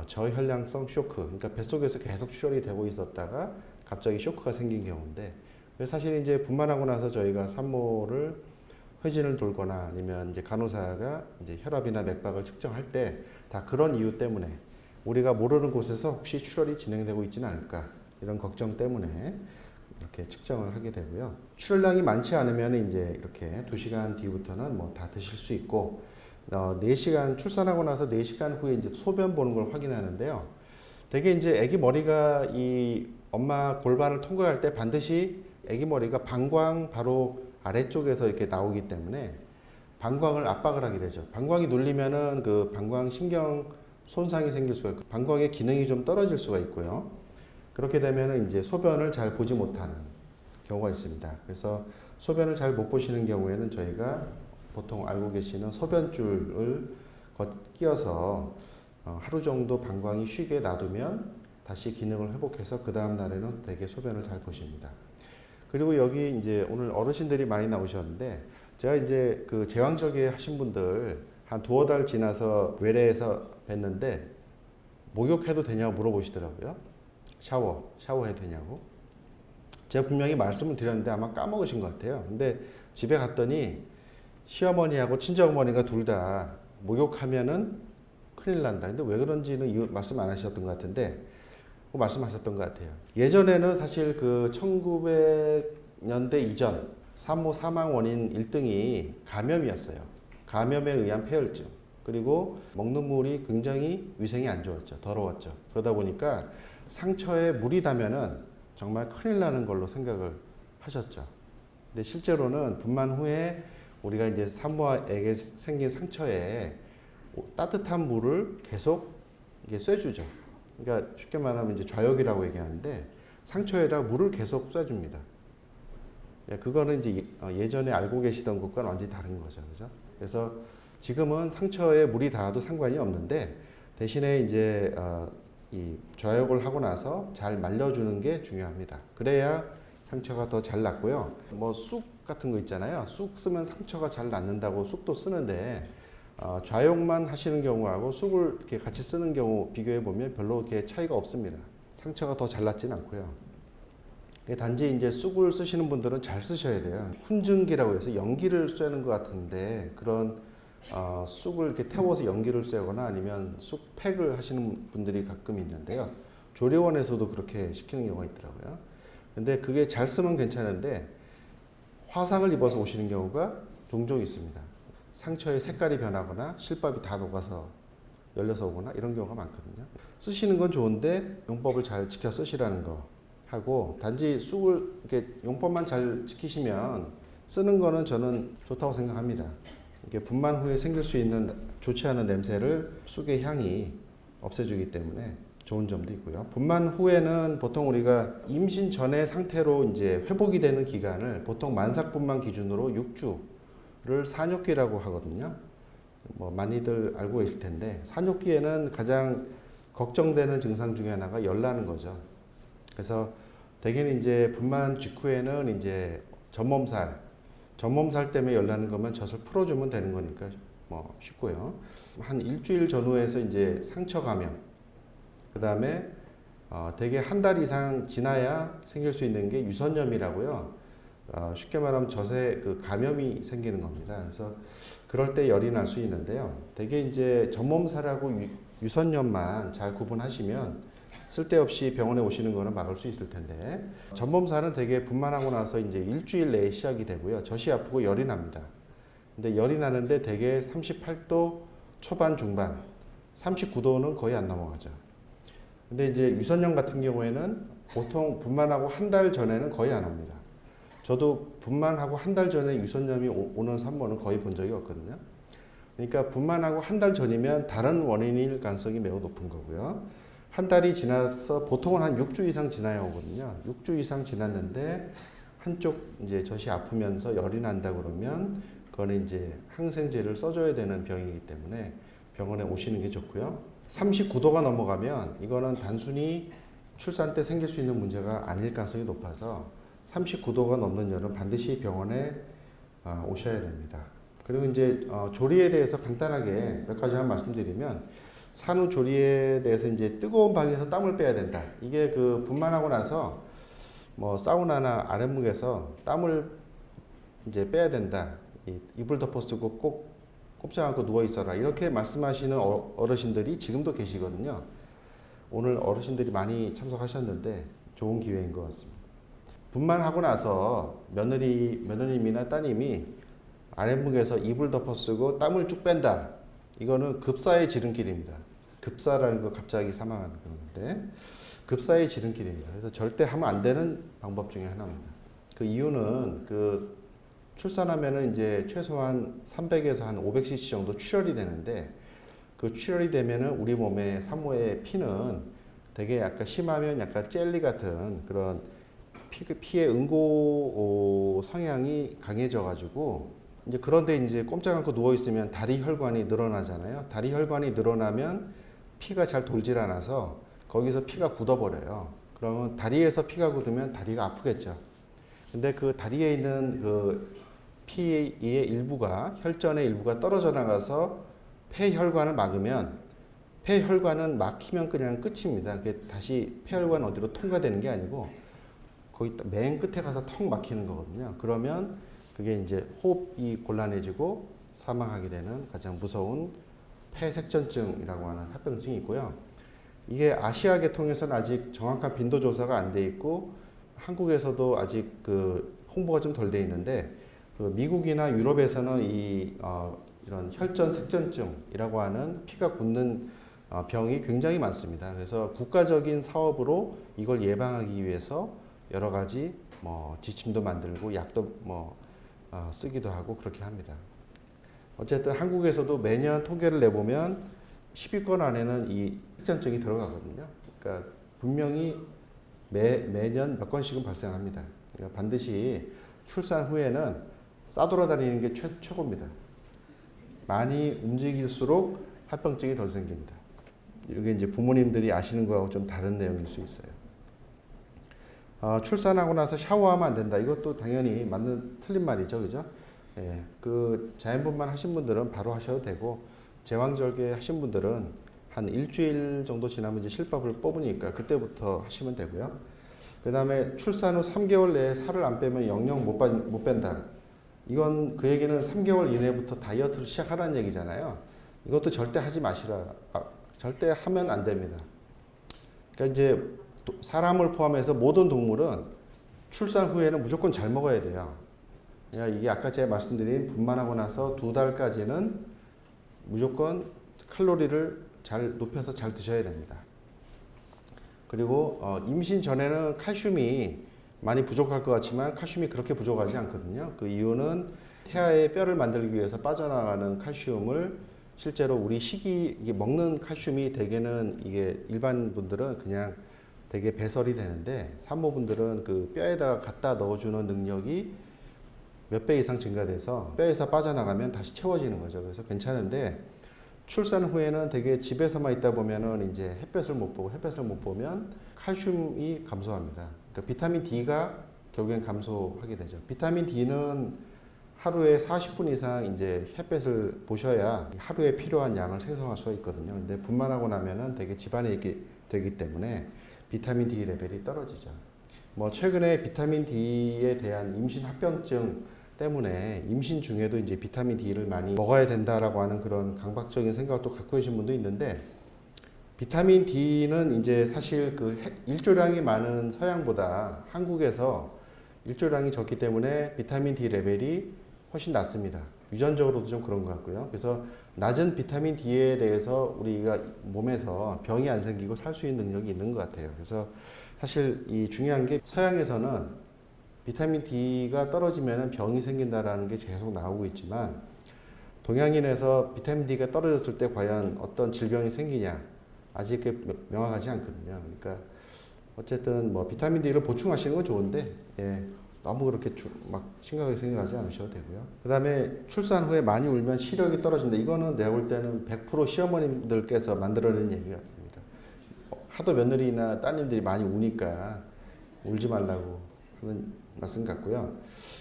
Speaker 1: 저혈량성 쇼크, 그러니까 뱃속에서 계속 출혈이 되고 있었다가 갑자기 쇼크가 생긴 경우인데 사실 이제 분만하고 나서 저희가 산모를 회진을 돌거나 아니면 이제 간호사가 이제 혈압이나 맥박을 측정할 때 다 그런 이유 때문에 우리가 모르는 곳에서 혹시 출혈이 진행되고 있지는 않을까 이런 걱정 때문에 이렇게 측정을 하게 되고요. 출혈량이 많지 않으면 이제 이렇게 2시간 뒤부터는 뭐 다 드실 수 있고 4시간 출산하고 나서 4시간 후에 이제 소변 보는 걸 확인하는데요. 되게 이제 아기 머리가 이 엄마 골반을 통과할 때 반드시 아기 머리가 방광 바로 아래쪽에서 이렇게 나오기 때문에 방광을 압박을 하게 되죠. 방광이 눌리면은 그 방광 신경 손상이 생길 수가 있고 방광의 기능이 좀 떨어질 수가 있고요. 그렇게 되면은 이제 소변을 잘 보지 못하는 경우가 있습니다. 그래서 소변을 잘 못 보시는 경우에는 저희가 보통 알고 계시는 소변줄을 끼워서 하루 정도 방광이 쉬게 놔두면 다시 기능을 회복해서 그 다음 날에는 되게 소변을 잘 보십니다. 그리고 여기 이제 오늘 어르신들이 많이 나오셨는데 제가 이제 그 제왕절개 하신 분들 한 2-3달 지나서 외래에서 뵀는데 목욕해도 되냐고 물어보시더라고요. 샤워해도 되냐고. 제가 분명히 말씀을 드렸는데 아마 까먹으신 것 같아요. 근데 집에 갔더니 시어머니하고 친정어머니가 둘 다 목욕하면은 큰일 난다. 근데 왜 그런지는 이유 말씀 안 하셨던 것 같은데 말씀하셨던 것 같아요. 예전에는 사실 그 1900년대 이전 산모 사망 원인 1등이 감염이었어요. 감염에 의한 폐혈증. 그리고 먹는 물이 굉장히 위생이 안 좋았죠. 더러웠죠. 그러다 보니까 상처에 물이 닿으면은 정말 큰일 나는 걸로 생각을 하셨죠. 근데 실제로는 분만 후에 우리가 이제 산모에게 생긴 상처에 따뜻한 물을 계속 이게 쐬주죠. 그러니까 쉽게 말하면 이제 좌욕이라고 얘기하는데 상처에다 물을 계속 쐬줍니다. 예, 그거는 이제 예전에 알고 계시던 것과는 완전히 다른 거죠. 그죠? 그래서 지금은 상처에 물이 닿아도 상관이 없는데 대신에 이제 이 좌욕을 하고 나서 잘 말려주는 게 중요합니다. 그래야 상처가 더 잘 낫고요. 뭐 쑥 같은 거 있잖아요. 쑥 쓰면 상처가 잘 낫는다고 쑥도 쓰는데 좌욕만 하시는 경우하고 쑥을 이렇게 같이 쓰는 경우 비교해 보면 별로 이렇게 차이가 없습니다. 상처가 더 잘 낫진 않고요. 단지 이제 쑥을 쓰시는 분들은 잘 쓰셔야 돼요. 훈증기라고 해서 연기를 쐬는 것 같은데 그런 쑥을 이렇게 태워서 연기를 쐬거나 아니면 쑥팩을 하시는 분들이 가끔 있는데요. 조리원에서도 그렇게 시키는 경우가 있더라고요. 근데 그게 잘 쓰면 괜찮은데 화상을 입어서 오시는 경우가 종종 있습니다. 상처의 색깔이 변하거나 실밥이 다 녹아서 열려서 오거나 이런 경우가 많거든요. 쓰시는 건 좋은데 용법을 잘 지켜 쓰시라는 거 하고 단지 쑥을 이렇게 용법만 잘 지키시면 쓰는 거는 저는 좋다고 생각합니다. 이게 분만 후에 생길 수 있는 좋지 않은 냄새를 쑥의 향이 없애주기 때문에 좋은 점도 있고요. 분만 후에는 보통 우리가 임신 전의 상태로 이제 회복이 되는 기간을 보통 만삭분만 기준으로 6주를 산욕기라고 하거든요. 뭐 많이들 알고 계실 텐데 산욕기에는 가장 걱정되는 증상 중에 하나가 열나는 거죠. 그래서 대개는 이제 분만 직후에는 이제 전몸살 때문에 열나는 거면 젖을 풀어주면 되는 거니까 뭐 쉽고요. 한 일주일 전후에서 이제 상처 감염, 그 다음에 대개 한 달 이상 지나야 생길 수 있는 게 유선염이라고요. 쉽게 말하면 젖에 그 감염이 생기는 겁니다. 그래서 그럴 때 열이 날 수 있는데요. 대개 이제 전몸살하고 유선염만 잘 구분하시면 쓸데없이 병원에 오시는 거는 막을 수 있을 텐데 전몸살은 대개 분만하고 나서 이제 일주일 내에 시작이 되고요. 젖이 아프고 열이 납니다. 근데 열이 나는데 대개 38도 초반 중반, 39도는 거의 안 넘어가죠. 근데 이제 유선염 같은 경우에는 보통 분만하고 한 달 전에는 거의 안 옵니다. 저도 분만하고 한 달 전에 유선염이 오는 산모는 거의 본 적이 없거든요. 그러니까 분만하고 한 달 전이면 다른 원인일 가능성이 매우 높은 거고요. 한 달이 지나서 보통은 한 6주 이상 지나야 오거든요. 6주 이상 지났는데 한쪽 이제 젖이 아프면서 열이 난다 그러면 그거는 이제 항생제를 써줘야 되는 병이기 때문에 병원에 오시는 게 좋고요. 39도가 넘어가면 이거는 단순히 출산 때 생길 수 있는 문제가 아닐 가능성이 높아서 39도가 넘는 열은 반드시 병원에 오셔야 됩니다. 그리고 이제 조리에 대해서 간단하게 몇 가지만 말씀드리면 산후 조리에 대해서 이제 뜨거운 방에서 땀을 빼야 된다. 이게 그 분만하고 나서 뭐 사우나나 아랫목에서 땀을 이제 빼야 된다. 이불 덮어 쓰고 꼭 꼼짝 않고 누워 있어라. 이렇게 말씀하시는 어르신들이 지금도 계시거든요. 오늘 어르신들이 많이 참석하셨는데 좋은 기회인 것 같습니다. 분만하고 나서 며느님이나 따님이 아랫목에서 이불 덮어 쓰고 땀을 쭉 뺀다. 이거는 급사의 지름길입니다. 급사라는 거 갑자기 사망하는 건데 급사의 지름길입니다. 그래서 절대 하면 안 되는 방법 중에 하나입니다. 그 이유는 그 출산하면은 이제 최소한 300에서 한 500cc 정도 출혈이 되는데 그 출혈이 되면은 우리 몸의 산모의 피는 되게 약간 심하면 약간 젤리 같은 그런 피의 응고 성향이 강해져 가지고 이제 그런데 이제 꼼짝 않고 누워 있으면 다리 혈관이 늘어나잖아요. 다리 혈관이 늘어나면 피가 잘 돌질 않아서 거기서 피가 굳어버려요. 그러면 다리에서 피가 굳으면 다리가 아프겠죠. 근데 그 다리에 있는 그 피의 일부가 혈전의 일부가 떨어져 나가서 폐혈관을 막으면 폐혈관은 막히면 그냥 끝입니다. 그게 다시 폐혈관 어디로 통과되는 게 아니고 거기 맨 끝에 가서 턱 막히는 거거든요. 그러면 그게 이제 호흡이 곤란해지고 사망하게 되는 가장 무서운 폐색전증이라고 하는 합병증이 있고요. 이게 아시아 계통에서는 아직 정확한 빈도 조사가 안 돼 있고 한국에서도 아직 그 홍보가 좀 덜 돼 있는데 그 미국이나 유럽에서는 이런 혈전 색전증이라고 하는 피가 굳는 병이 굉장히 많습니다. 그래서 국가적인 사업으로 이걸 예방하기 위해서 여러 가지 뭐 지침도 만들고 약도 뭐 쓰기도 하고 그렇게 합니다. 어쨌든 한국에서도 매년 통계를 내보면 10위권 안에는 이 색전증이 들어가거든요. 그러니까 분명히 매년 몇 건씩은 발생합니다. 그러니까 반드시 출산 후에는 싸돌아다니는 게 최고입니다. 많이 움직일수록 합병증이 덜 생깁니다. 이게 이제 부모님들이 아시는 거하고 좀 다른 내용일 수 있어요. 출산하고 나서 샤워하면 안 된다. 이것도 당연히 틀린 말이죠, 그죠? 예, 그 자연분만 하신 분들은 바로 하셔도 되고 제왕절개 하신 분들은 한 일주일 정도 지나면 이제 실밥을 뽑으니까 그때부터 하시면 되고요. 그 다음에 출산 후 3개월 내에 살을 안 빼면 영영 못 뺀다. 이건 그 얘기는 3개월 이내부터 다이어트를 시작하라는 얘기잖아요. 이것도 절대 하지 마시라. 절대 하면 안 됩니다. 그러니까 이제 사람을 포함해서 모든 동물은 출산 후에는 무조건 잘 먹어야 돼요. 그러니까 이게 아까 제가 말씀드린 분만하고 나서 2달까지는 무조건 칼로리를 잘 높여서 잘 드셔야 됩니다. 그리고 임신 전에는 칼슘이 많이 부족할 것 같지만 칼슘이 그렇게 부족하지 않거든요. 그 이유는 태아의 뼈를 만들기 위해서 빠져나가는 칼슘을 실제로 우리 이게 먹는 칼슘이 대개는 이게 일반 분들은 그냥 되게 배설이 되는데 산모분들은 그 뼈에다가 갖다 넣어주는 능력이 몇 배 이상 증가돼서 뼈에서 빠져나가면 다시 채워지는 거죠. 그래서 괜찮은데 출산 후에는 되게 집에서만 있다 보면은 이제 햇볕을 못 보면 칼슘이 감소합니다. 그러니까 비타민 D가 결국엔 감소하게 되죠. 비타민 D는 하루에 40분 이상 이제 햇볕을 보셔야 하루에 필요한 양을 생성할 수가 있거든요. 근데 분만하고 나면은 되게 집안에 있게 되기 때문에 비타민 D 레벨이 떨어지죠. 뭐 최근에 비타민 D에 대한 임신 합병증 때문에 임신 중에도 이제 비타민 D를 많이 먹어야 된다라고 하는 그런 강박적인 생각을 또 갖고 계신 분도 있는데 비타민 D는 이제 사실 그 일조량이 많은 서양보다 한국에서 일조량이 적기 때문에 비타민 D 레벨이 훨씬 낮습니다. 유전적으로도 좀 그런 것 같고요. 그래서 낮은 비타민 D에 대해서 우리가 몸에서 병이 안 생기고 살 수 있는 능력이 있는 것 같아요. 그래서 사실 이 중요한 게 서양에서는 비타민 D가 떨어지면 병이 생긴다라는 게 계속 나오고 있지만 동양인에서 비타민 D가 떨어졌을 때 과연 어떤 질병이 생기냐 아직 명확하지 않거든요. 그러니까 어쨌든 뭐 비타민 D를 보충하시는 건 좋은데 너무 그렇게 막 심각하게 생각하지 않으셔도 되고요. 그 다음에 출산 후에 많이 울면 시력이 떨어진다. 이거는 내가 볼 때는 100% 시어머님들께서 만들어낸 얘기 같습니다. 하도 며느리나 따님들이 많이 우니까 울지 말라고 하는 말씀 같고요.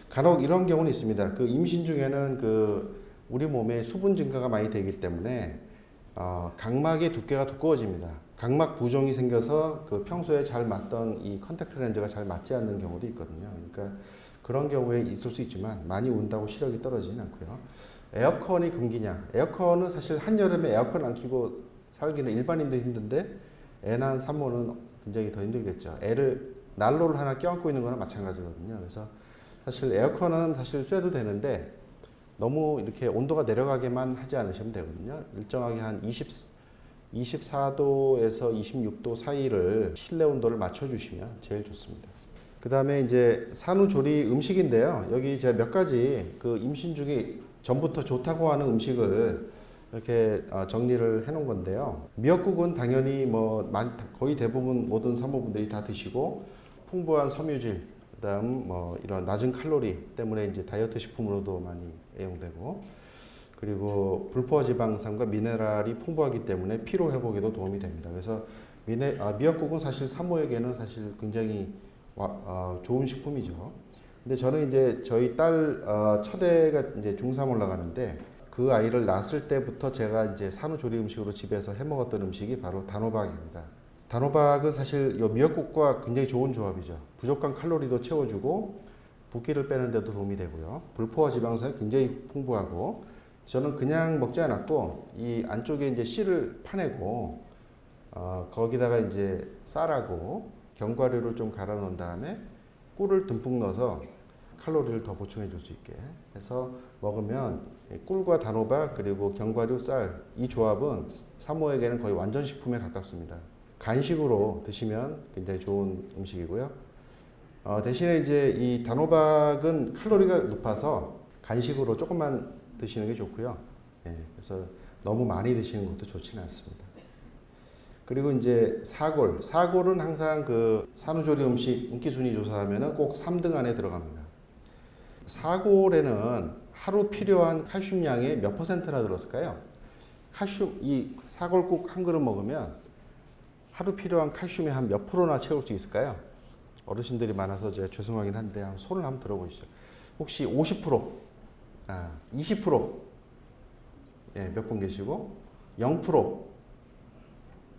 Speaker 1: 간혹 이런 경우는 있습니다. 그 임신 중에는 그 우리 몸에 수분 증가가 많이 되기 때문에 각막의 두께가 두꺼워집니다. 각막 부종이 생겨서 그 평소에 잘 맞던 이 컨택트 렌즈가 잘 맞지 않는 경우도 있거든요. 그러니까 그런 경우에 있을 수 있지만 많이 운다고 시력이 떨어지진 않고요. 에어컨이 금기냐? 에어컨은 사실 한여름에 에어컨 안 켜고 살기는 일반인도 힘든데 애 낳은 산모는 굉장히 더 힘들겠죠. 애를 난로를 하나 껴안고 있는 거나 마찬가지거든요. 그래서 사실 에어컨은 사실 쐬도 되는데 너무 이렇게 온도가 내려가게만 하지 않으시면 되거든요. 일정하게 한 24도에서 26도 사이를 실내 온도를 맞춰주시면 제일 좋습니다. 그 다음에 이제 산후조리 음식인데요. 여기 제가 몇 가지 그 임신 중에 전부터 좋다고 하는 음식을 이렇게 정리를 해 놓은 건데요. 미역국은 당연히 뭐 거의 대부분 모든 산모분들이 다 드시고 풍부한 섬유질, 그다음 뭐 이런 낮은 칼로리 때문에 이제 다이어트 식품으로도 많이 애용되고 그리고 불포화 지방산과 미네랄이 풍부하기 때문에 피로 회복에도 도움이 됩니다. 그래서 미역국은 사실 산모에게는 사실 굉장히 좋은 식품이죠. 근데 저는 이제 저희 딸 첫애가 이제 중3 올라가는데 그 아이를 낳았을 때부터 제가 이제 산후조리 음식으로 집에서 해 먹었던 음식이 바로 단호박입니다. 단호박은 사실 이 미역국과 굉장히 좋은 조합이죠. 부족한 칼로리도 채워주고 붓기를 빼는 데도 도움이 되고요. 불포화 지방산이 굉장히 풍부하고 저는 그냥 먹지 않았고 이 안쪽에 이제 씨를 파내고 거기다가 이제 쌀하고 견과류를 좀 갈아 넣은 다음에 꿀을 듬뿍 넣어서 칼로리를 더 보충해 줄 수 있게 해서 먹으면 꿀과 단호박 그리고 견과류 쌀 이 조합은 산모에게는 거의 완전 식품에 가깝습니다. 간식으로 드시면 굉장히 좋은 음식이고요. 대신에 이제 이 단호박은 칼로리가 높아서 간식으로 조금만 드시는 게 좋고요. 그래서 너무 많이 드시는 것도 좋지는 않습니다. 그리고 이제 사골은 항상 그 산후조리 음식 인기순위 조사하면은 꼭 3등 안에 들어갑니다. 사골에는 하루 필요한 칼슘량의 몇 퍼센트나 들었을까요? 칼슘, 이 사골국 한 그릇 먹으면 하루 필요한 칼슘의 한 몇 프로나 채울 수 있을까요? 어르신들이 많아서 제가 죄송하긴 한데 손을 한번 들어보시죠. 혹시 50%, 20%, 예, 몇 분 계시고 0%,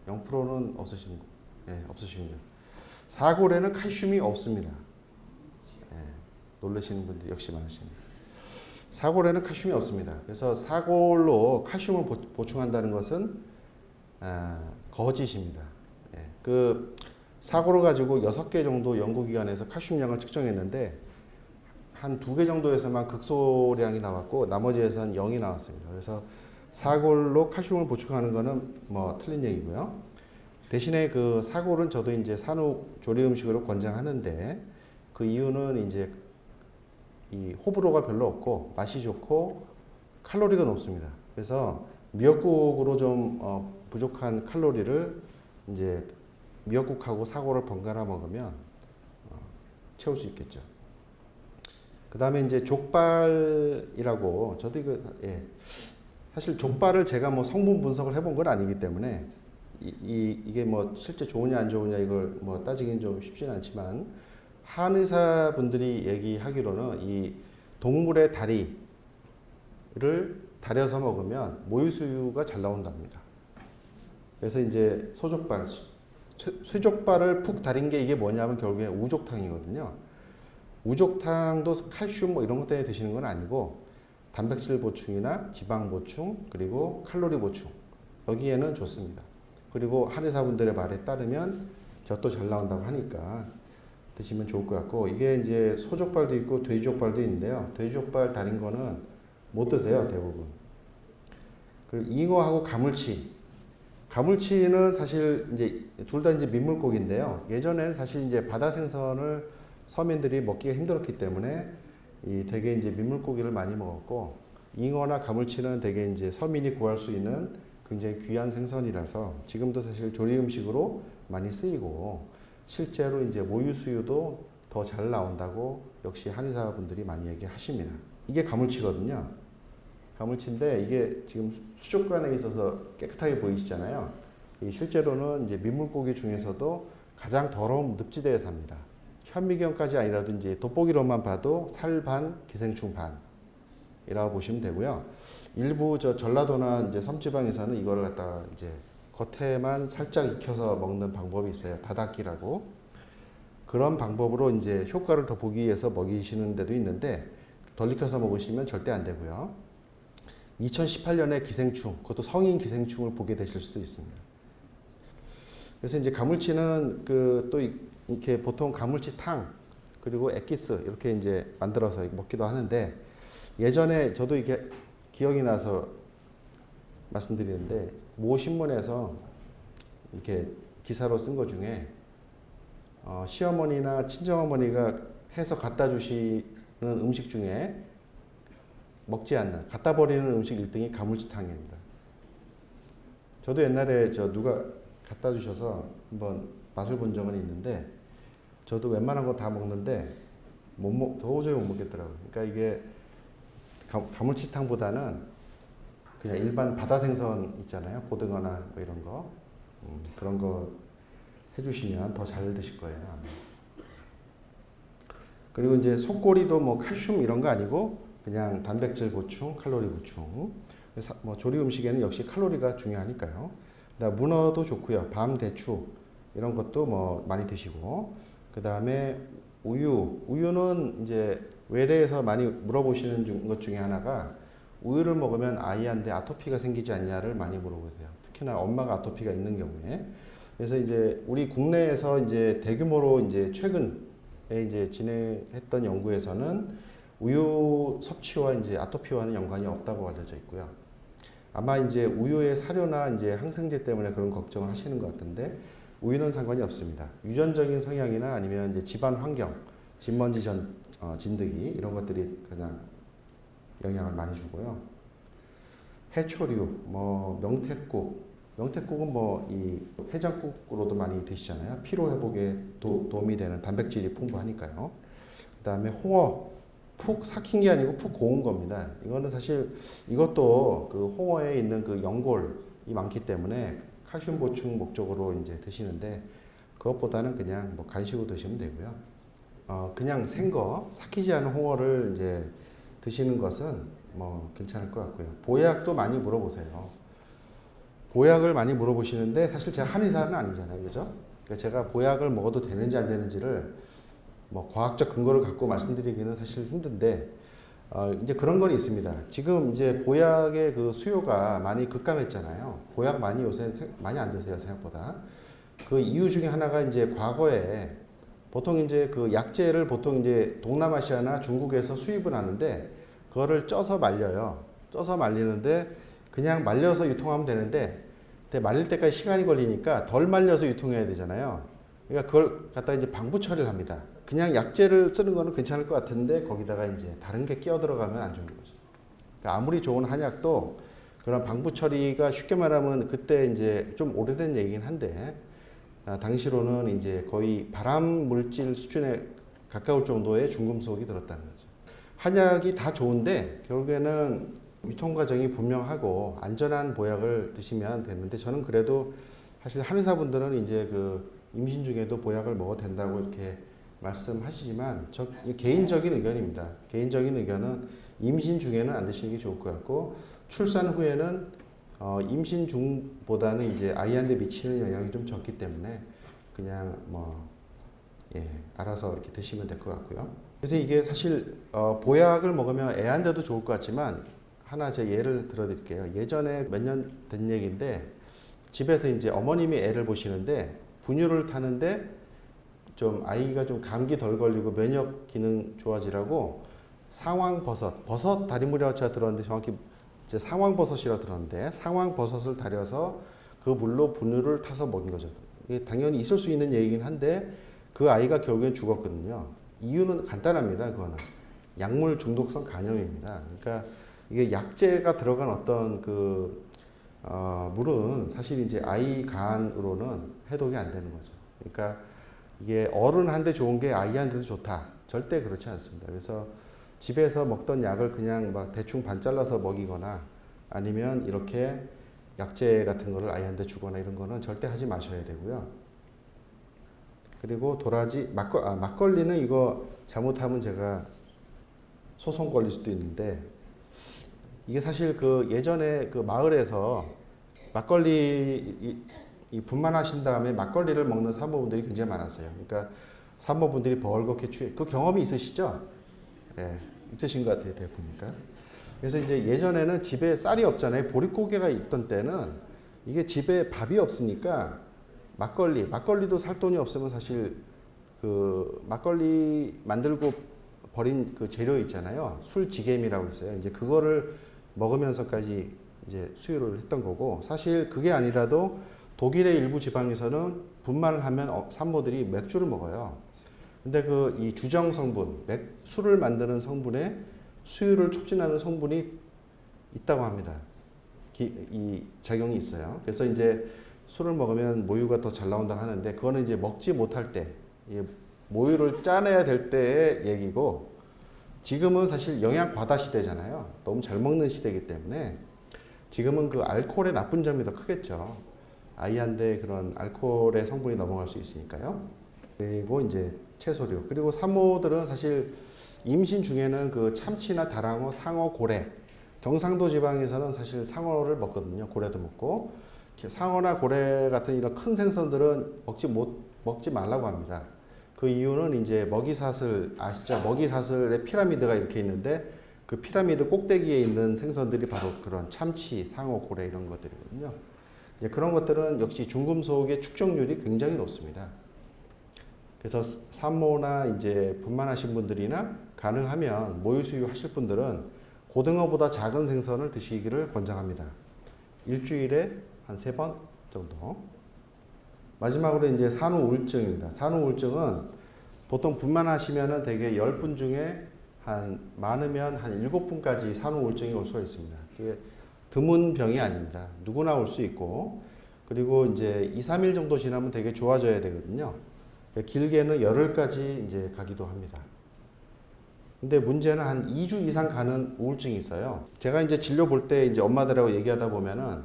Speaker 1: 0%는 없으시군요. 사골에는 칼슘이 없습니다. 예, 놀라시는 분들 역시 많으십니다. 사골에는 칼슘이 없습니다. 그래서 사골로 칼슘을 보충한다는 것은 거짓입니다. 예, 그 사골을 가지고 6개 정도 연구기관에서 칼슘량을 측정했는데 한 2개 정도에서만 극소량이 나왔고 나머지에서는 0이 나왔습니다. 그래서 사골로 칼슘을 보충하는 거는 뭐 틀린 얘기고요. 대신에 그 사골은 저도 이제 산후 조리 음식으로 권장하는데 그 이유는 이제 이 호불호가 별로 없고 맛이 좋고 칼로리가 높습니다. 그래서 미역국으로 좀 부족한 칼로리를 이제 미역국하고 사골을 번갈아 먹으면 채울 수 있겠죠. 그 다음에 이제 족발이라고 저도 이거 사실 족발을 제가 뭐 성분 분석을 해본 건 아니기 때문에 이게 뭐 실제 좋으냐 안 좋으냐 이걸 뭐 따지긴 좀 쉽지는 않지만 한의사 분들이 얘기하기로는 이 동물의 다리를 다려서 먹으면 모유수유가 잘 나온답니다. 그래서 이제 소족발, 쇠족발을 푹 다린 게 이게 뭐냐면 결국에 우족탕이거든요. 우족탕도 칼슘 뭐 이런 것 때문에 드시는 건 아니고 단백질 보충이나 지방 보충 그리고 칼로리 보충 여기에는 좋습니다. 그리고 한의사분들의 말에 따르면 젖도 잘 나온다고 하니까 드시면 좋을 것 같고 이게 이제 소족발도 있고 돼지족발도 있는데요. 돼지족발 다린 거는 못 드세요 대부분. 그리고 잉어하고 가물치는 사실 이제 둘 다 이제 민물고기인데요. 예전에는 사실 이제 바다 생선을 서민들이 먹기가 힘들었기 때문에 이 되게 이제 민물고기를 많이 먹었고 잉어나 가물치는 되게 이제 서민이 구할 수 있는 굉장히 귀한 생선이라서 지금도 사실 조리 음식으로 많이 쓰이고 실제로 이제 모유 수유도 더 잘 나온다고 역시 한의사분들이 많이 얘기하십니다. 이게 가물치거든요. 가물치인데 이게 지금 수족관에 있어서 깨끗하게 보이시잖아요. 실제로는 이제 민물고기 중에서도 가장 더러운 늪지대에 삽니다. 현미경까지 아니라도 이제 돋보기로만 봐도 살 반, 기생충 반이라고 보시면 되고요. 일부 전라도나 이제 섬지방에서는 이거를 갖다가 이제 겉에만 살짝 익혀서 먹는 방법이 있어요. 다닥기라고. 그런 방법으로 이제 효과를 더 보기 위해서 먹이시는 데도 있는데 덜 익혀서 먹으시면 절대 안 되고요. 2018년에 기생충, 그것도 성인 기생충을 보게 되실 수도 있습니다. 그래서 이제 가물치는 그 또 이렇게 보통 가물치탕 그리고 액기스 이렇게 이제 만들어서 먹기도 하는데 예전에 저도 이게 기억이 나서 말씀드리는데 모 신문에서 이렇게 기사로 쓴 것 중에 시어머니나 친정어머니가 해서 갖다 주시는 음식 중에 먹지 않는 갖다 버리는 음식 1등이 가물치탕입니다. 저도 옛날에 누가 갖다 주셔서 한번 맛을 본 적은 있는데 저도 웬만한 거 다 먹는데 도저히 못 먹겠더라고요. 그러니까 이게 가물치탕보다는 그냥 일반 바다 생선 있잖아요. 고등어나 뭐 이런 거 그런 거 해주시면 더 잘 드실 거예요. 그리고 이제 속꼬리도 뭐 칼슘 이런 거 아니고 그냥 단백질 보충, 칼로리 보충. 뭐 조리 음식에는 역시 칼로리가 중요하니까요. 그다음 문어도 좋고요. 밤 대추 이런 것도 뭐 많이 드시고 그 다음에 우유는 이제 외래에서 많이 물어보시는 것 중에 하나가 우유를 먹으면 아이한테 아토피가 생기지 않냐를 많이 물어보세요. 특히나 엄마가 아토피가 있는 경우에. 그래서 이제 우리 국내에서 이제 대규모로 이제 최근에 이제 진행했던 연구에서는 우유 섭취와 이제 아토피와는 연관이 없다고 알려져 있고요. 아마 이제 우유의 사료나 이제 항생제 때문에 그런 걱정을 하시는 것 같은데 우유는 상관이 없습니다. 유전적인 성향이나 아니면 이제 집안 환경, 진먼지 진드기 이런 것들이 가장 영향을 많이 주고요. 해초류, 뭐 명태국은 뭐 이 해장국으로도 많이 드시잖아요. 피로 회복에 도움이 되는 단백질이 풍부하니까요. 그다음에 홍어, 푹 삭힌 게 아니고 푹 고운 겁니다. 이거는 사실 이것도 그 홍어에 있는 그 연골이 많기 때문에 칼슘 보충 목적으로 이제 드시는데 그것보다는 그냥 뭐 간식으로 드시면 되고요. 그냥 생거 삭히지 않은 홍어를 이제 드시는 것은 뭐 괜찮을 것 같고요. 보약도 많이 물어보세요. 보약을 많이 물어보시는데 사실 제가 한의사는 아니잖아요, 그죠? 그러니까 제가 보약을 먹어도 되는지 안 되는지를 뭐 과학적 근거를 갖고 말씀드리기는 사실 힘든데 이제 그런 건 있습니다. 지금 이제 보약의 그 수요가 많이 급감했잖아요. 보약 많이 요새 많이 안 드세요, 생각보다. 그 이유 중에 하나가 이제 과거에 보통 이제 그 약재를 보통 이제 동남아시아나 중국에서 수입을 하는데 그거를 쪄서 말려요. 쪄서 말리는데 그냥 말려서 유통하면 되는데 말릴 때까지 시간이 걸리니까 덜 말려서 유통해야 되잖아요. 그러니까 그걸 갖다 이제 방부 처리를 합니다. 그냥 약재를 쓰는 거는 괜찮을 것 같은데 거기다가 이제 다른 게 끼어 들어가면 안 좋은 거죠. 그러니까 아무리 좋은 한약도 그런 방부 처리가 쉽게 말하면 그때 이제 좀 오래된 얘기긴 한데 당시로는 이제 거의 발암 물질 수준에 가까울 정도의 중금속이 들었다는 거죠. 한약이 다 좋은데 결국에는 유통 과정이 분명하고 안전한 보약을 드시면 되는데 저는 그래도 사실 한의사분들은 이제 그 임신 중에도 보약을 먹어도 된다고 이렇게 말씀하시지만 저 개인적인 의견입니다. 개인적인 의견은 임신 중에는 안 드시는 게 좋을 것 같고 출산 후에는 임신 중보다는 이제 아이한테 미치는 영향이 좀 적기 때문에 그냥 뭐 알아서 이렇게 드시면 될 것 같고요. 그래서 이게 사실 보약을 먹으면 애한테도 좋을 것 같지만 하나 제 예를 들어드릴게요. 예전에 몇 년 된 얘기인데 집에서 이제 어머님이 애를 보시는데 분유를 타는데 좀 아이가 좀 감기 덜 걸리고 면역 기능 좋아지라고 버섯 다리물이라고 제가 들었는데 정확히 이제 상황버섯이라고 들었는데 상황버섯을 달여서 그 물로 분유를 타서 먹인 거죠. 이게 당연히 있을 수 있는 얘기긴 한데 그 아이가 결국엔 죽었거든요. 이유는 간단합니다. 그거는 약물 중독성 간염입니다. 그러니까 이게 약재가 들어간 어떤 그 물은 사실 이제 아이 간으로는 해독이 안 되는 거죠. 그러니까 이게 어른한테 좋은 게 아이한테도 좋다. 절대 그렇지 않습니다. 그래서 집에서 먹던 약을 그냥 막 대충 반 잘라서 먹이거나 아니면 이렇게 약재 같은 거를 아이한테 주거나 이런 거는 절대 하지 마셔야 되고요. 그리고 도라지, 막걸리는 이거 잘못하면 제가 소송 걸릴 수도 있는데 이게 사실 그 예전에 그 마을에서 막걸리 분만하신 다음에 막걸리를 먹는 산모분들이 굉장히 많았어요. 그러니까 산모분들이 벌겋게 그 경험이 있으시죠? 예, 있으신 것 같아요, 대부분이니까. 그래서 이제 예전에는 집에 쌀이 없잖아요. 보릿고개가 있던 때는 이게 집에 밥이 없으니까 막걸리도 살 돈이 없으면 사실 그 막걸리 만들고 버린 그 재료 있잖아요. 술지겜이라고 있어요. 이제 그거를 먹으면서까지 이제 수유를 했던 거고 사실 그게 아니라도 독일의 일부 지방에서는 분만을 하면 산모들이 맥주를 먹어요. 근데 그 이 주정 성분, 술을 만드는 성분에 수유를 촉진하는 성분이 있다고 합니다. 이 작용이 있어요. 그래서 이제 술을 먹으면 모유가 더 잘 나온다고 하는데 그거는 이제 먹지 못할 때 모유를 짜내야 될 때의 얘기고 지금은 사실 영양 과다 시대잖아요. 너무 잘 먹는 시대이기 때문에 지금은 그 알코올의 나쁜 점이 더 크겠죠. 아이한테 그런 알코올의 성분이 넘어갈 수 있으니까요. 그리고 이제 채소류. 그리고 산모들은 사실 임신 중에는 그 참치나 다랑어, 상어, 고래. 경상도 지방에서는 사실 상어를 먹거든요. 고래도 먹고. 상어나 고래 같은 이런 큰 생선들은 먹지 말라고 합니다. 그 이유는 이제 먹이사슬 아시죠? 먹이사슬에 피라미드가 이렇게 있는데 그 피라미드 꼭대기에 있는 생선들이 바로 그런 참치, 상어, 고래 이런 것들이거든요. 그런 것들은 역시 중금속의 축적률이 굉장히 높습니다. 그래서 산모나 이제 분만하신 분들이나 가능하면 모유 수유하실 분들은 고등어보다 작은 생선을 드시기를 권장합니다. 일주일에 한 3번 정도. 마지막으로 이제 산후우울증입니다. 산후우울증은 보통 분만하시면은 대개 10분 중에 많으면 한 7분까지 산후우울증이 올 수가 있습니다. 그게 드문 병이 아닙니다. 누구나 올 수 있고, 그리고 이제 2, 3일 정도 지나면 되게 좋아져야 되거든요. 길게는 열흘까지 이제 가기도 합니다. 근데 문제는 한 2주 이상 가는 우울증이 있어요. 제가 이제 진료 볼 때 이제 엄마들하고 얘기하다 보면은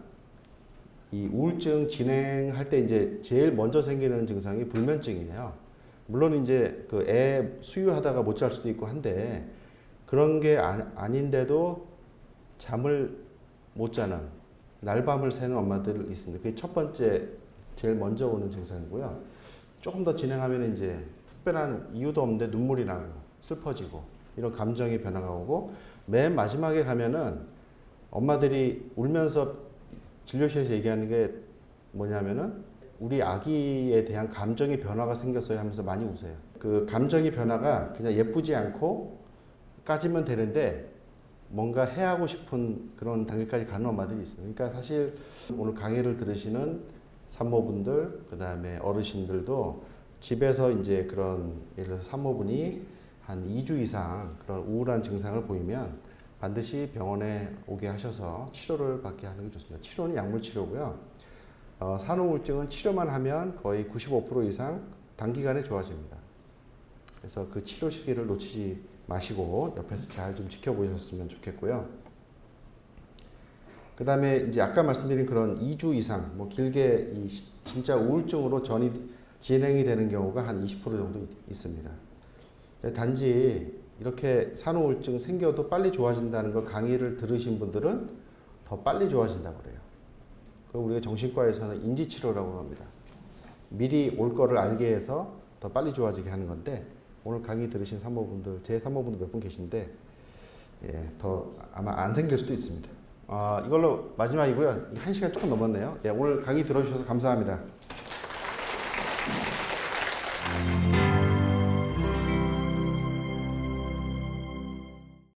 Speaker 1: 이 우울증 진행할 때 이제 제일 먼저 생기는 증상이 불면증이에요. 물론 이제 그 애 수유하다가 못 잘 수도 있고 한데 그런 게 아닌데도 잠을 못 자는 날밤을 새는 엄마들 있습니다. 그게 첫 번째 제일 먼저 오는 증상이고요. 조금 더 진행하면 이제 특별한 이유도 없는데 눈물이 나고 슬퍼지고 이런 감정의 변화가 오고 맨 마지막에 가면은 엄마들이 울면서 진료실에서 얘기하는 게 뭐냐면은 우리 아기에 대한 감정의 변화가 생겼어요 하면서 많이 우세요. 그 감정의 변화가 그냥 예쁘지 않고 까지면 되는데 뭔가 해하고 싶은 그런 단계까지 가는 엄마들이 있어요. 그러니까 사실 오늘 강의를 들으시는 산모분들, 그 다음에 어르신들도 집에서 이제 그런 예를 들어서 산모분이 한 2주 이상 그런 우울한 증상을 보이면 반드시 병원에 오게 하셔서 치료를 받게 하는 게 좋습니다. 치료는 약물 치료고요. 산후우울증은 치료만 하면 거의 95% 이상 단기간에 좋아집니다. 그래서 그 치료 시기를 놓치지 마시고 옆에서 잘 좀 지켜보셨으면 좋겠고요. 그 다음에 이제 아까 말씀드린 그런 2주 이상, 뭐 길게 진짜 우울증으로 진행이 되는 경우가 한 20% 정도 있습니다. 단지 이렇게 산후우울증 생겨도 빨리 좋아진다는 걸 강의를 들으신 분들은 더 빨리 좋아진다고 그래요. 그 우리가 정신과에서는 인지치료라고 합니다. 미리 올 거를 알게 해서 더 빨리 좋아지게 하는 건데 오늘 강의 들으신 산모분들, 제 산모분들 몇 분 계신데 예, 더 아마 안 생길 수도 있습니다. 이걸로 마지막이고요. 1시간 조금 넘었네요. 예, 오늘 강의 들어주셔서 감사합니다.